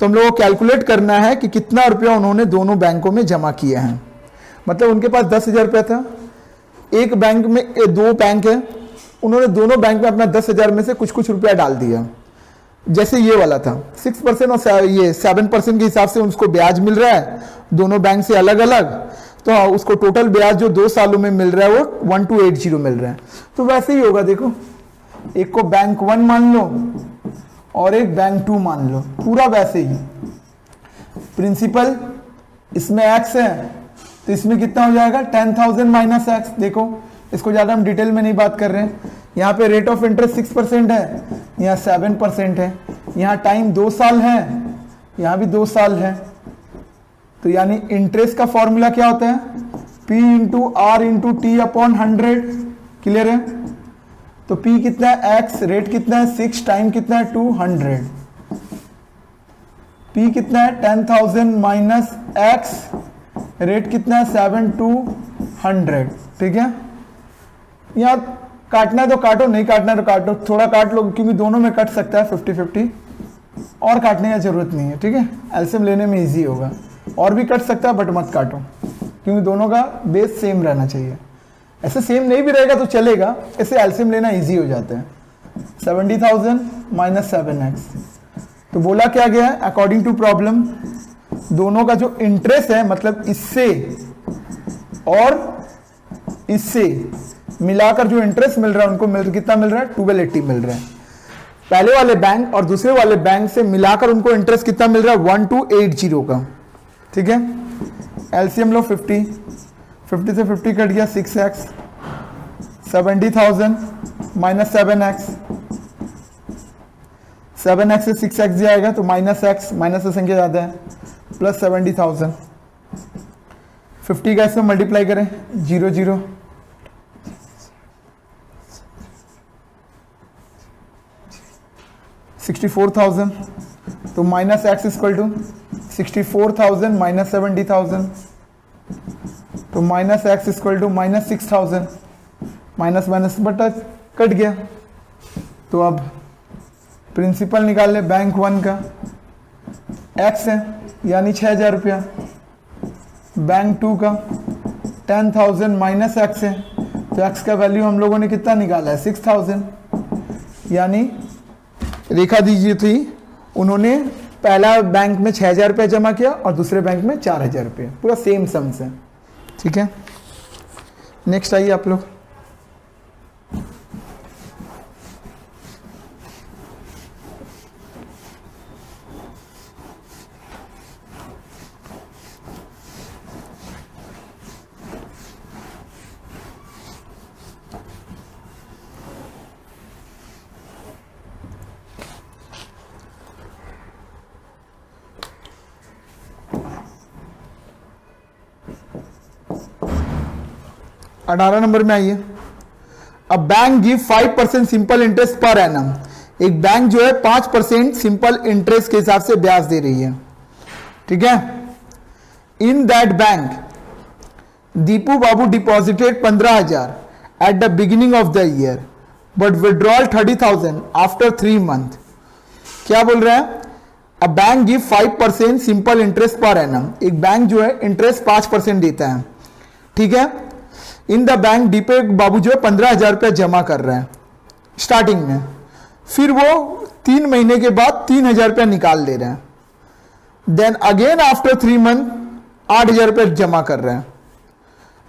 तो हम लोग को कैलकुलेट करना है कि कितना रुपया उन्होंने दोनों बैंकों में जमा किया है। मतलब उनके पास 10,000 रुपया था, एक बैंक में 2 बैंक है, उन्होंने दोनों बैंक में अपना 10,000 में से कुछ कुछ रुपया डाल दिया। जैसे ये वाला था 6% और ये 7% के हिसाब से उसको ब्याज मिल रहा है दोनों बैंक से अलग अलग, तो उसको टोटल ब्याज जो 2 सालों में मिल रहा है वो 1280 मिल रहा है। तो वैसे ही होगा, देखो एक को बैंक 1 मान लो और एक बैंक 2 मान लो, पूरा वैसे ही। प्रिंसिपल इसमें x है तो इसमें कितना हो जाएगा 10,000 माइनस x। देखो इसको ज्यादा हम डिटेल में नहीं बात कर रहे हैं। यहाँ पे रेट ऑफ इंटरेस्ट 6% है, यहाँ 7% है, यहाँ टाइम 2 साल है, यहाँ भी 2 साल है। तो यानी इंटरेस्ट का फॉर्मूला क्या होता है, P into R into T upon 100, clear है। तो P कितना है x, रेट कितना है 6, टाइम कितना है 200, P कितना है 10,000 माइनस x, रेट कितना है 7,200, ठीक है। यहाँ काटना है तो काटो, नहीं काटना है तो काटो, थोड़ा काट लो क्योंकि दोनों में कट सकता है 50-50, और काटने की जरूरत नहीं है, ठीक है। एलसीएम लेने में इजी होगा, और भी कट सकता है बट मत काटो क्योंकि दोनों का बेस सेम रहना चाहिए। ऐसे सेम नहीं भी रहेगा तो चलेगा, ऐसे एलसीएम लेना इजी हो जाता है। 70,000 माइनस 7x, तो बोला क्या गया है अकॉर्डिंग टू प्रॉब्लम, दोनों का जो इंटरेस्ट है मतलब इससे और इससे मिलाकर जो इंटरेस्ट मिल रहा है उनको कितना मिल रहा है 1280 मिल रहा है। पहले वाले बैंक और दूसरे वाले बैंक से मिलाकर उनको इंटरेस्ट कितना मिल रहा है 1280 का, ठीक है। एलसीएम लो 50 से 50 कट गया 6x, 70,000 माइनस 7x, 7x से 6x जाएगा तो माइनस x, माइनस से संख्या ज्यादा है, प्लस 70,000, 50 का इसमें मल्टीप्लाई करें 0 0, 64,000, तो minus x equal to 64,000 minus 70,000, तो minus x equal to minus 6,000, minus minus बटा कट गया। तो अब प्रिंसिपल निकाल ले बैंक 1 का, x है यानी 6,000 रुपया, बैंक 2 का 10,000 माइनस x है, तो x का वैल्यू हम लोगों ने कितना निकाला है 6,000। यानी रेखा दीजिए थी, उन्होंने पहला बैंक में 6,000 रुपया जमा किया और दूसरे बैंक में 4,000 रुपया, पूरा सेम सम्स है, ठीक है। नेक्स्ट आइए आप लोग। अठारह नंबर में आइए। A bank give 5% simple interest per annum, एक बैंक जो है 5% सिंपल इंटरेस्ट के हिसाब से ब्याज दे रही है, ठीक है। In that bank Deepu Babu deposited 15,000 at the beginning of the year but withdrawal 30,000 after 3 month. क्या बोल रहा है, a bank give 5% simple interest per annum, एक बैंक जो है इंटरेस्ट 5% देता है, ठीक है। इन द बैंक दीपक बाबू जो है 15,000 रुपया जमा कर रहे हैं स्टार्टिंग में, फिर वो 3 महीने के बाद 3,000 रुपया निकाल ले रहे हैं, देन अगेन आफ्टर 3 मंथ 8,000 रुपया जमा कर रहे हैं।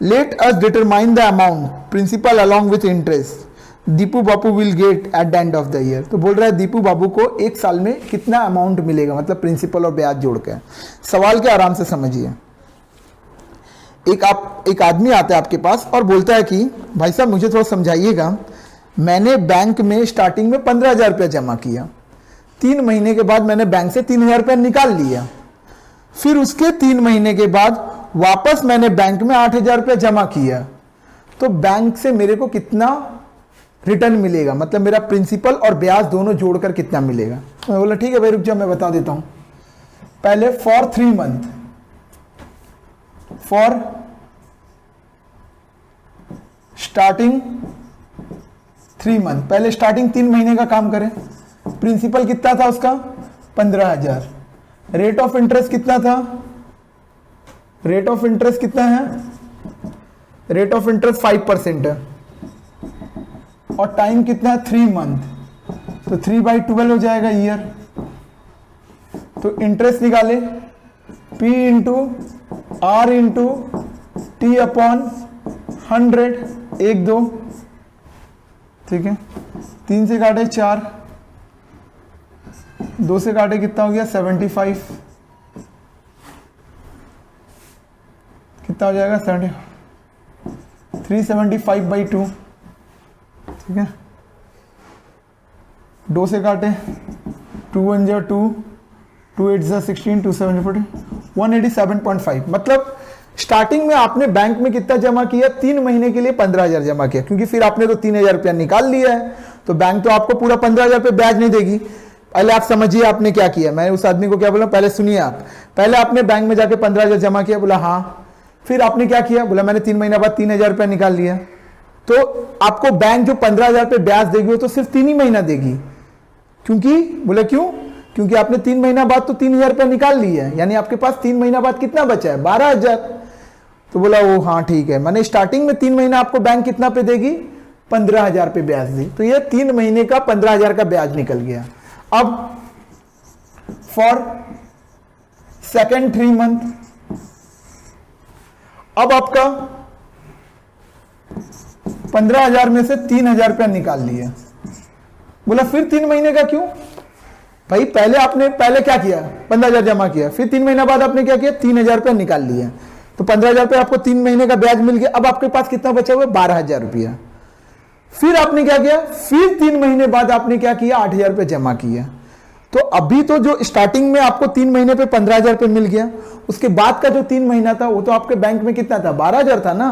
Let us determine the amount principal along with interest Deepu Babu will get at the end of the year. तो बोल रहा है दीपू बाबू को 1 साल में कितना अमाउंट मिलेगा, मतलब प्रिंसिपल और ब्याज जोड़ के। सवाल के आराम से समझिए। एक आदमी आता है आपके पास और बोलता है कि भाई साहब मुझे थोड़ा समझाइएगा, मैंने बैंक में स्टार्टिंग में 15,000 रुपया जमा किया, 3 महीने के बाद मैंने बैंक से 3,000 रुपया निकाल लिया, फिर उसके 3 महीने के बाद वापस मैंने बैंक में 8,000 रुपया जमा किया, तो बैंक से मेरे को कितना रिटर्न मिलेगा, मतलब मेरा प्रिंसिपल और ब्याज दोनों जोड़कर कितना मिलेगा। मैं बोला ठीक है भाई रुक जाओ मैं बता देता हूं। पहले for 3 month, for starting 3 month, पहले स्टार्टिंग 3 महीने का काम करें। प्रिंसिपल कितना था उसका 15,000, रेट ऑफ इंटरेस्ट कितना था, रेट ऑफ इंटरेस्ट कितना है, रेट ऑफ इंटरेस्ट 5% है, और टाइम कितना है 3 मंथ, तो 3/12 हो जाएगा ईयर। तो इंटरेस्ट निकाले P into R into T upon 100, 1 2, ठीक है, 3 से काटे 4, 2 से काटे कितना हो गया 75, कितना हो जाएगा 375/2, ठीक है, 2 से काटे 2 1 जा 2, 2 8 जा 16, 2 7 40, 187.5। मतलब स्टार्टिंग में आपने बैंक में कितना जमा किया, 3 महीने के लिए 15,000 जमा किया, क्योंकि फिर आपने तो 3,000 रुपया निकाल लिया है, तो बैंक तो आपको पूरा 15,000 रुपये ब्याज नहीं देगी। पहले आप समझिए आपने क्या किया, मैं उस आदमी को क्या बोला, पहले सुनिए आप, पहले आपने बैंक में जाके 15,000 जमा किया, बोला हाँ, फिर आपने क्या किया, बोला मैंने 3 महीना बाद 3,000 रुपया निकाल लिया, तो आपको बैंक जो 15,000 रुपये ब्याज देगी वो तो सिर्फ 3 ही महीना देगी, क्योंकि बोले क्यों, क्योंकि आपने 3 महीना बाद तो 3,000 रुपया निकाल लिया है, यानी आपके पास 3 महीना बाद कितना बचा है 12,000। तो बोला वो हाँ ठीक है, मैंने स्टार्टिंग में 3 महीना आपको बैंक कितना पे देगी 15,000 पे ब्याज दी, तो ये 3 महीने का 15,000 का ब्याज निकल गया। अब फॉर सेकेंड 3 मंथ, अब आपका 15,000 में से 3,000 रुपया निकाल लिया। बोला फिर 3 महीने का क्यों भाई, पहले क्या किया 15,000 जमा किया, फिर 3 महीना बाद आपने क्या किया 3,000 रुपया निकाल लिया, तो 15,000 रुपया आपको 3 महीने का ब्याज मिल गया। अब आपके पास कितना बचा हुआ 12,000 रुपया। फिर आपने क्या किया, फिर 3 महीने बाद आपने क्या किया 8,000 रुपये जमा किया। तो अभी तो जो स्टार्टिंग में आपको 3 महीने पे 15,000 रुपये मिल गया, उसके बाद का जो 3 महीना था वो तो आपके बैंक में कितना था 12,000 था ना,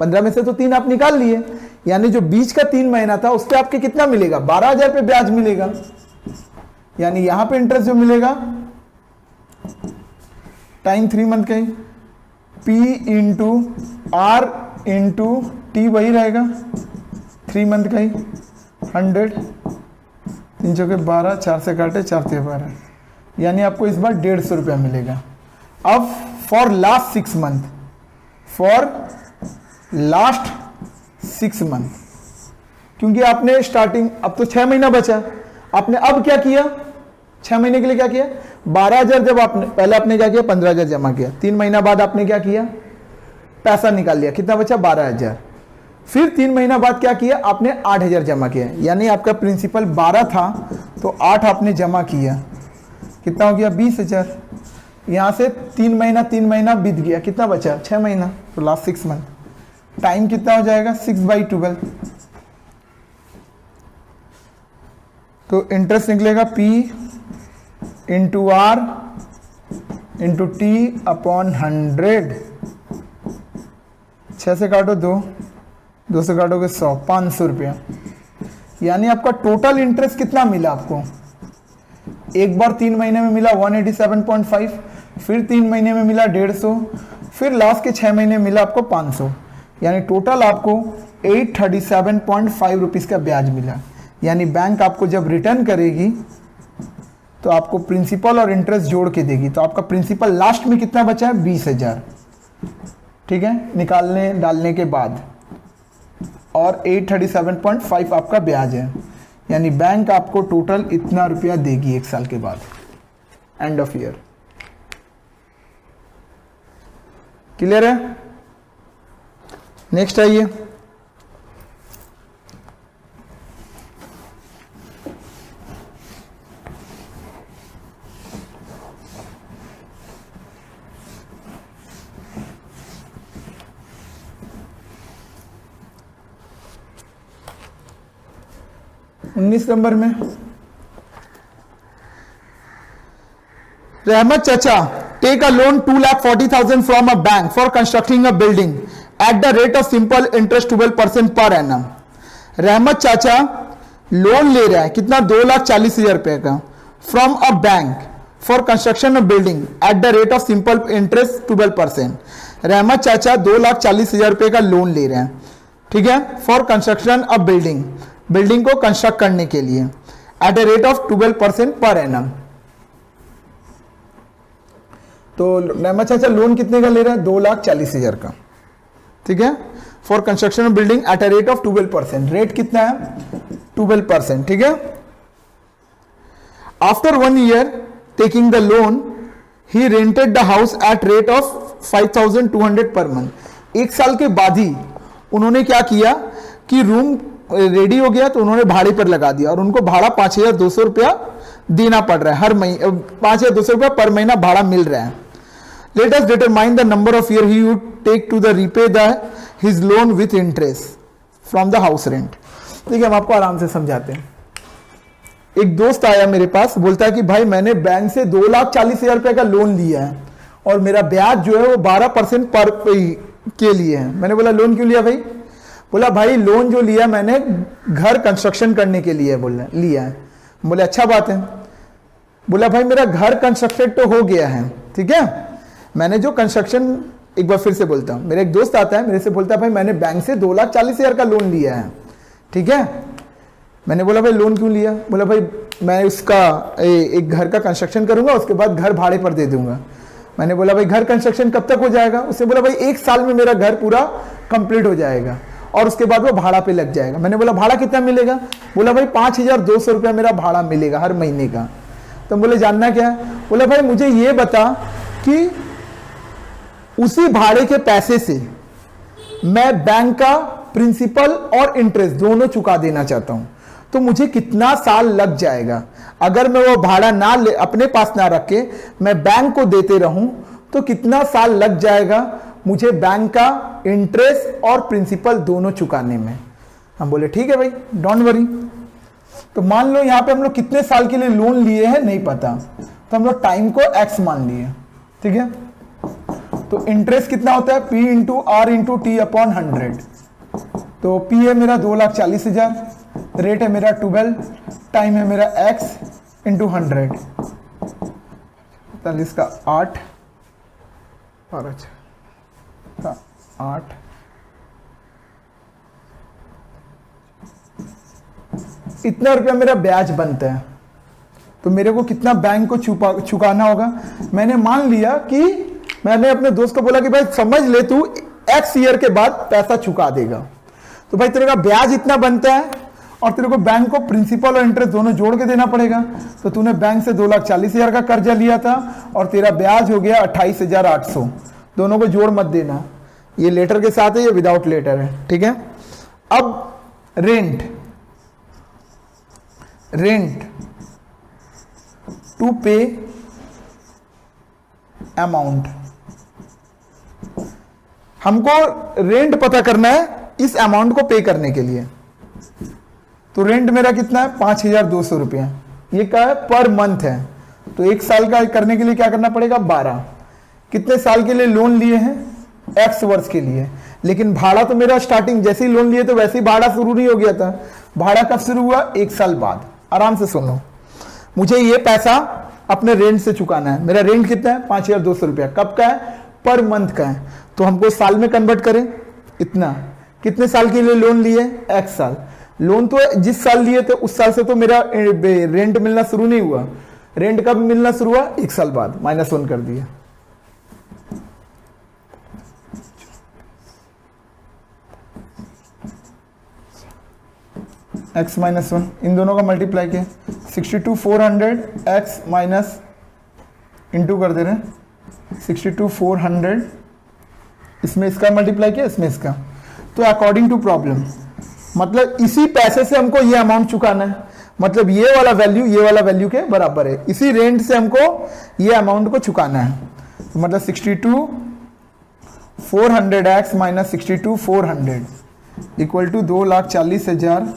15 में से तो 3 आप निकाल लिए, यानी जो बीच का 3 महीना था उसके आपके कितना मिलेगा 12,000 रुपये ब्याज मिलेगा। यानी यहां पे इंटरेस्ट जो मिलेगा टाइम 3 मंथ का ही, P into R into T वही रहेगा 3 मंथ का ही, 100, 3 चौके 12, 4 से काटे 4 से 12, यानी आपको इस बार 150 रुपया मिलेगा। अब for last 6 month, for last 6 month, क्योंकि आपने स्टार्टिंग अब तो 6 महीना बचा, आपने अब क्या किया 6 महीने के लिए क्या किया 12,000, जब आपने पहले आपने क्या किया 15,000 जमा किया, 3 महीना बाद आपने क्या किया पैसा निकाल लिया, कितना बचा 12,000, फिर 3 महीना बाद क्या किया आपने 8,000 जमा किया, यानी आपका प्रिंसिपल 12 था तो 8 आपने जमा किया, कितना हो गया 20,000। यहां से 3 महीना बीत गया, कितना बचा 6 महीना, तो लास्ट 6 मंथ, टाइम कितना हो जाएगा 6/12, तो इंटरेस्ट निकलेगा P into R into T upon 100, 6 से काटो 2, 2 से काटोगे 100, 500 रुपया। यानी आपका टोटल इंटरेस्ट कितना मिला आपको, एक बार 3 महीने में मिला 187.5, फिर 3 महीने में मिला 150, फिर लास्ट के 6 महीने में मिला आपको 500, यानी टोटल आपको 837.5 रुपीज़ का ब्याज मिला। यानी बैंक आपको जब रिटर्न करेगी तो आपको प्रिंसिपल और इंटरेस्ट जोड़ के देगी, तो आपका प्रिंसिपल लास्ट में कितना बचा है 20,000, ठीक है, निकालने डालने के बाद, और 837.5 आपका ब्याज है, यानी बैंक आपको टोटल इतना रुपया देगी 1 साल के बाद, एंड ऑफ ईयर। क्लियर है? नेक्स्ट आइए, 19 नंबर में Rahmat chacha take a loan 2,40,000 from a bank for constructing a building at the rate of simple interest 12% per annum. रहमत चाचा लोन ले रहा है कितना, 2,40,000 रुपए का from a bank for construction of building at the rate of simple interest 12%। रहमत चाचा 2,40,000 रुपए का लोन ले रहे हैं, ठीक है, for construction of building, building को कंस्ट्रक्ट करने के लिए eight a rate of 12% per annum. तो रहमत चाचा लोन कितने का ले रहे हैं, 2,40,000 का, ठीक है, for construction of building at a rate of 12%। Rate कितना है, 12%, ठीक है। After 1 year taking the loan he rented the house at rate of 5,200 per month. 1 साल के बाद ही उन्होंने क्या किया कि रूम रेडी हो गया तो उन्होंने भाड़े पर लगा दिया और उनको भाड़ा 5,200 रुपया देना पड़ रहा है हर महीने, 5,200 रुपया पर महीना भाड़ा मिल रहा है। Let us determine the number of year he would take to the repay the his loan with interest from the house rent. देखिए हम आपको आराम से समझाते हैं। एक दोस्त आया मेरे पास, बोलता है कि भाई मैंने बैंक से 2,40,000 रुपए का लोन लिया है और मेरा ब्याज जो है वो 12% पर के लिए है। मैंने बोला लोन क्यों लिया भाई? बोला भाई लोन जो लिया मैंने घर कंस्ट्रक्शन करने के लिए लिया है। बोले अच्छा बात है। बोला भाई मेरा घर कंस्ट्रक्टेड तो हो गया है, ठीक है, मैंने जो कंस्ट्रक्शन, एक बार फिर से बोलता हूं, मेरा एक दोस्त आता है मेरे से बोलता है भाई मैंने बैंक से 2,40,000 का लोन लिया है, ठीक है। मैंने बोला भाई लोन क्यों लिया? बोला भाई मैं उसका एक घर का कंस्ट्रक्शन करूंगा, उसके बाद घर भाड़े पर दे दूंगा। मैंने बोला भाई घर कंस्ट्रक्शन कब तक हो जाएगा? उसने बोला भाई 1 साल में मेरा घर पूरा कंप्लीट हो जाएगा और उसके बाद वो भाड़ा पे लग जाएगा। मैंने बोला भाड़ा कितना मिलेगा? बोला भाई 5,200 रुपया मेरा भाड़ा मिलेगा हर महीने का। तो बोले जानना क्या है? बोला भाई मुझे ये बता कि उसी भाड़े के पैसे से मैं बैंक का प्रिंसिपल और इंटरेस्ट दोनों चुका देना चाहता हूं, तो मुझे कितना साल लग जाएगा? अगर मैं वो भाड़ा ना ले, अपने पास ना रख के मैं बैंक को देते रहूं तो कितना साल लग जाएगा मुझे बैंक का इंटरेस्ट और प्रिंसिपल दोनों चुकाने में? हम बोले ठीक है भाई डोंट वरी। तो मान लो यहां पे हम लोग कितने साल के लिए लोन लिए हैं नहीं पता, तो हम लोग टाइम को x मान लिए, ठीक है। तो इंटरेस्ट कितना होता है, P into R into T upon 100। तो P है मेरा 2,40,000, रेट है मेरा 12, टाइम है मेरा x इंटू 100, 40 का 8 और अच्छा 8, इतना रुपया मेरा ब्याज बनता है। तो मेरे को कितना बैंक को चुकाना होगा? मैंने मान लिया कि मैंने अपने दोस्त को बोला कि भाई समझ ले तू x ईयर के बाद पैसा चुका देगा, तो भाई तेरे का ब्याज इतना बनता है और तेरे को बैंक को प्रिंसिपल और इंटरेस्ट दोनों जोड़ के देना पड़ेगा। तो तूने बैंक से 2,40,000 का कर्जा लिया था और तेरा ब्याज हो गया 28,800। दोनों को जोड़ मत देना, ये लेटर के साथ है, ये विदाउट लेटर है, ठीक है। अब रेंट टू पे अमाउंट, हमको रेंट पता करना है इस अमाउंट को पे करने के लिए। तो रेंट मेरा कितना है 5,200 रुपया, ये क्या है पर मंथ है। तो 1 साल का करने के लिए क्या करना पड़ेगा 12। कितने साल के लिए लोन लिए हैं? x वर्ष के लिए। लेकिन भाड़ा तो मेरा स्टार्टिंग जैसे ही लोन लिए तो वैसे ही भाड़ा शुरू नहीं हो गया था। भाड़ा कब शुरू हुआ? 1 साल बाद। आराम से सुनो, मुझे ये पैसा अपने रेंट से चुकाना है। मेरा रेंट कितना है 5,200 रुपया। कब का है? पर मंथ का है। तो हमको साल में कन्वर्ट करें, इतना। कितने साल के लिए लोन लिए? x साल। लोन तो जिस साल लिए थे उस साल से तो मेरा रेंट मिलना शुरू नहीं हुआ। रेंट कब मिलना शुरू हुआ? 1 साल बाद। -1 कर दिया। x -1 इन दोनों का मल्टीप्लाई किया 62,400 x माइनस इंटू कर दे रहे हैं 62,400, इसमें इसका मल्टीप्लाई किया, इसमें इसका। तो अकॉर्डिंग टू प्रॉब्लम, मतलब इसी पैसे से हमको ये अमाउंट चुकाना है, मतलब ये वाला वैल्यू के बराबर है। इसी रेंट से हमको ये अमाउंट को चुकाना है। तो मतलब 62,400 x माइनस 62,400 equal to 2,40,000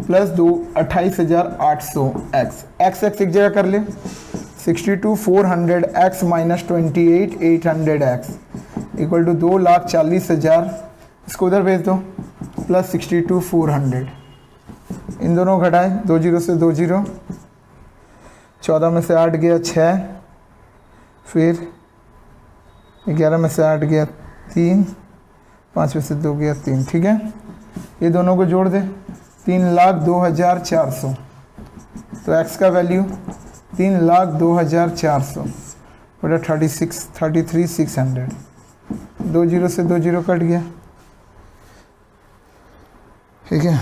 plus 28,800 x, x x एक जगह कर ले, 62,400 x minus 28,800 x equal to 2,40,000, इसको उधर भेज दो, प्लस 62,400, इन दोनों घटाए, 2 जीरो से 2 जीरो, 14 में से 8 गया 6, फिर 11 में से 8 गया 3, 5 में से 2 गया 3, ठीक है। ये दोनों को जोड़ दे, 3,02,400, तो x का वैल्यू 3,02,400 बटा 33,600, 2 जीरो से 2 जीरो कट गया, ठीक है।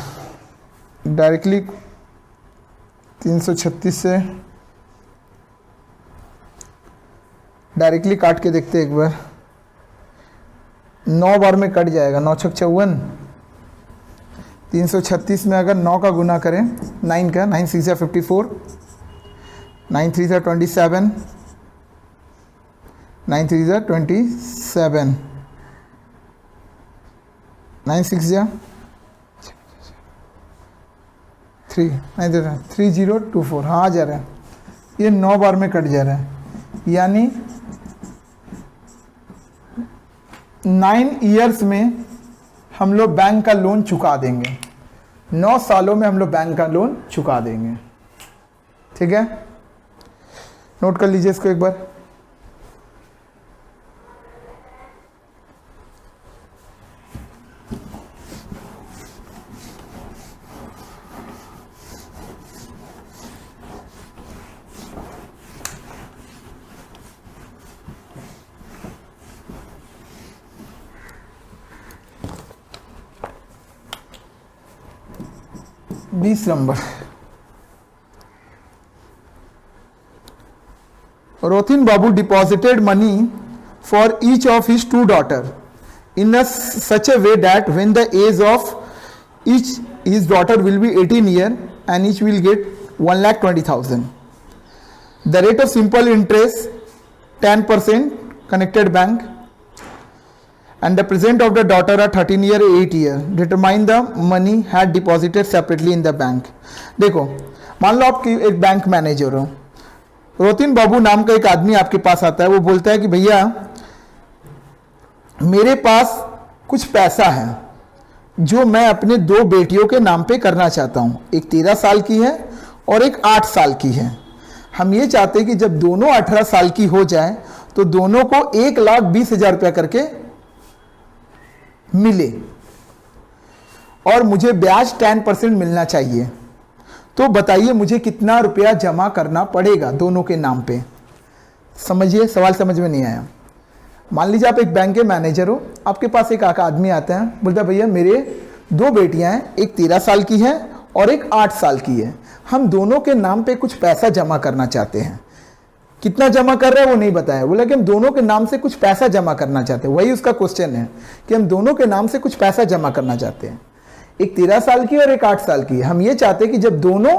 डायरेक्टली 336 से डायरेक्टली काट के देखते एक बार, 9 बार में कट जाएगा, 9 छक 54, 336 में अगर 9 का गुना करें 9 का, 9 6 54, 9 3 27, 9 3 27, 9 6 3, 3024, हाँ आ जा रहा है, ये 9 बार में कट जा रहा है, यानी 9 ईयर्स में हम लोग बैंक का लोन चुका देंगे, 9 सालों में हम लोग बैंक का लोन चुका देंगे, ठीक है। नोट कर लीजिए इसको एक बार। बीस number, Rothin Babu deposited money for each of his 2 daughters in such a way that when the age of each his daughter will be 18 years and each will get 1,20,000. The rate of simple interest 10%, connected bank, and the present of the daughter are 13 year 8 year. Determine the money had deposited separately in the bank. देखो, मान लो आप एक बैंक मैनेजर हो, रोतिन बाबू नाम का एक आदमी आपके पास आता है, वो बोलता है कि भैया मेरे पास कुछ पैसा है जो मैं अपने 2 बेटियों के नाम पे करना चाहता हूं, एक 13 साल की है और एक 8 साल की है। हम ये चाहते हैं कि जब दोनों 18 साल की हो जाए तो दोनों को 1,20,000 रुपया करके मिले और मुझे ब्याज 10% मिलना चाहिए। तो बताइए मुझे कितना रुपया जमा करना पड़ेगा दोनों के नाम पे। समझिए, सवाल समझ में नहीं आया। मान लीजिए आप एक बैंक के मैनेजर हो, आपके पास एक आदमी आता है, बोलता है भैया मेरे 2 बेटियां हैं, एक 13 साल की है और एक 8 साल की है, हम दोनों के नाम पे कुछ पैसा जमा करना चाहते हैं। कितना जमा कर रहा है वो नहीं बताया, बोला कि हम दोनों के नाम से कुछ पैसा जमा करना चाहते हैं। वही उसका क्वेश्चन है कि हम दोनों के नाम से कुछ पैसा जमा करना चाहते हैं, एक 13 साल की और एक 8 साल की। हम ये चाहते हैं कि जब दोनों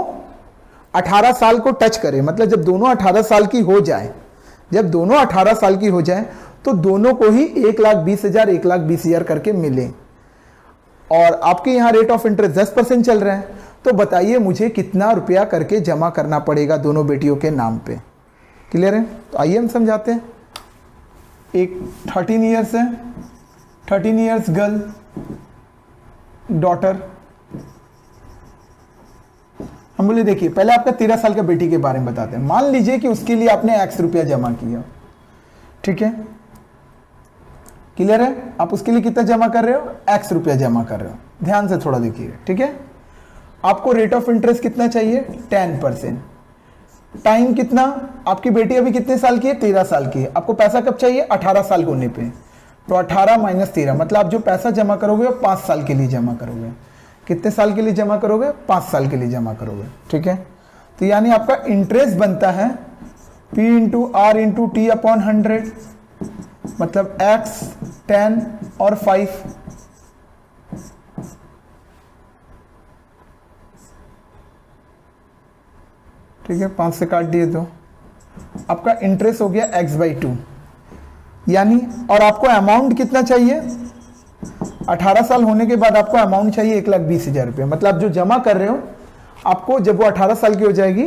18 साल को टच करें, मतलब जब दोनों 18 साल की हो जाए, जब दोनों 18 साल की हो जाए तो दोनों को ही 1,20,000 1,20,000 करके मिले। और आपके यहाँ रेट ऑफ इंटरेस्ट 10% चल रहा है, तो बताइए मुझे कितना रुपया करके जमा करना पड़ेगा दोनों बेटियों के नाम पे। क्लियर है? तो आइए हम समझाते हैं। एक 13 ईयर्स है, 13 ईयर्स गर्ल डॉटर। हम बोले देखिए पहले आपका 13 साल का बेटी के बारे में बताते हैं। मान लीजिए कि उसके लिए आपने x रुपया जमा किया, ठीक है, क्लियर है? आप उसके लिए कितना जमा कर रहे हो? x रुपया जमा कर रहे हो। ध्यान से थोड़ा देखिए, ठीक है। आपको रेट ऑफ इंटरेस्ट कितना चाहिए? 10%। टाइम कितना? आपकी बेटी अभी कितने साल की है? 13 साल की है। आपको पैसा कब चाहिए? 18 साल होने पे। तो 18 माइनस 13, मतलब आप जो पैसा जमा करोगे वो 5 साल के लिए जमा करोगे। कितने साल के लिए जमा करोगे? 5 साल के लिए जमा करोगे, ठीक है। तो यानी आपका इंटरेस्ट बनता है P into R into T upon 100, मतलब X 10 और 5। ठीक है, 5 से काट दिए तो आपका इंटरेस्ट हो गया x/2, यानी और आपको अमाउंट कितना चाहिए? 18 साल होने के बाद आपको अमाउंट चाहिए 1,20,000 रुपये। मतलब आप जो जमा कर रहे हो, आपको जब वो 18 साल की हो जाएगी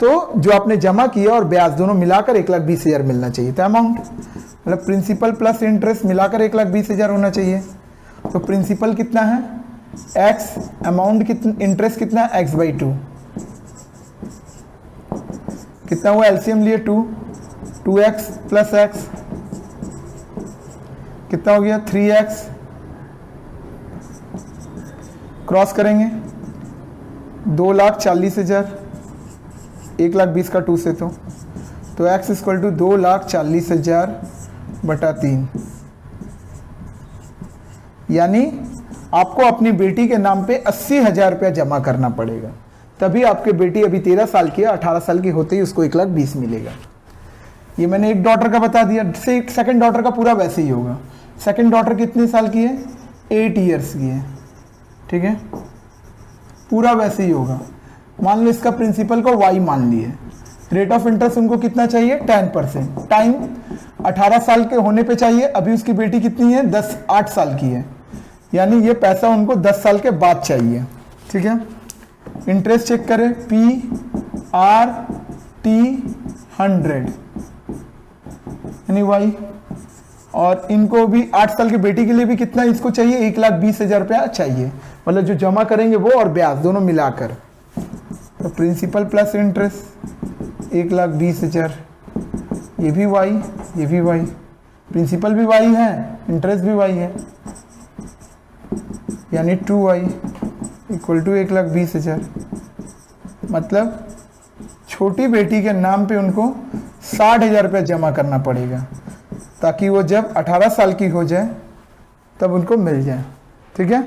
तो जो आपने जमा किया और ब्याज दोनों मिलाकर 1,20,000 मिलना चाहिए था अमाउंट। मतलब प्रिंसिपल प्लस इंटरेस्ट मिलाकर 1,20,000 होना चाहिए। तो प्रिंसिपल कितना है x, अमाउंट कितना, इंटरेस्ट कितना है x/2, कितना हुआ एलसीएम लिए 2x प्लस x कितना हो गया 3x, क्रॉस करेंगे 2,40,000, 1,20,000 का 2 से तो x इक्वल टू 2,40,000 बटा 3। यानी आपको अपनी बेटी के नाम पे 80,000 रुपया जमा करना पड़ेगा, तभी आपकी बेटी अभी 13 साल की है, 18 साल की होते ही उसको 1,20,000 मिलेगा। ये मैंने एक डॉटर का बता दिया। सेकंड डॉटर का पूरा वैसे ही होगा। सेकंड डॉटर कितने साल की है, 8 ईयर्स की है, ठीक है, पूरा वैसे ही होगा। मान लो इसका प्रिंसिपल को y मान लिए, रेट ऑफ इंटरेस्ट उनको कितना चाहिए 10%, टाइम 18 साल के होने पे चाहिए। अभी उसकी बेटी कितनी है 8 साल की है, यानी ये पैसा उनको 10 साल के बाद चाहिए, ठीक है। इंटरेस्ट चेक करें, PRT 100 यानी y, और इनको भी 8 साल की बेटी के लिए भी कितना इसको चाहिए 1,20,000 रुपया चाहिए। मतलब जो जमा करेंगे वो और ब्याज दोनों मिलाकर। तो प्रिंसिपल प्लस इंटरेस्ट 1,20,000, ये भी y, ये भी y, प्रिंसिपल भी y है, इंटरेस्ट भी y है, यानी 2y इक्वल टू 1,20,000। मतलब छोटी बेटी के नाम पे उनको 60,000 रुपया जमा करना पड़ेगा, ताकि वो जब 18 साल की हो जाए तब उनको मिल जाए, ठीक है।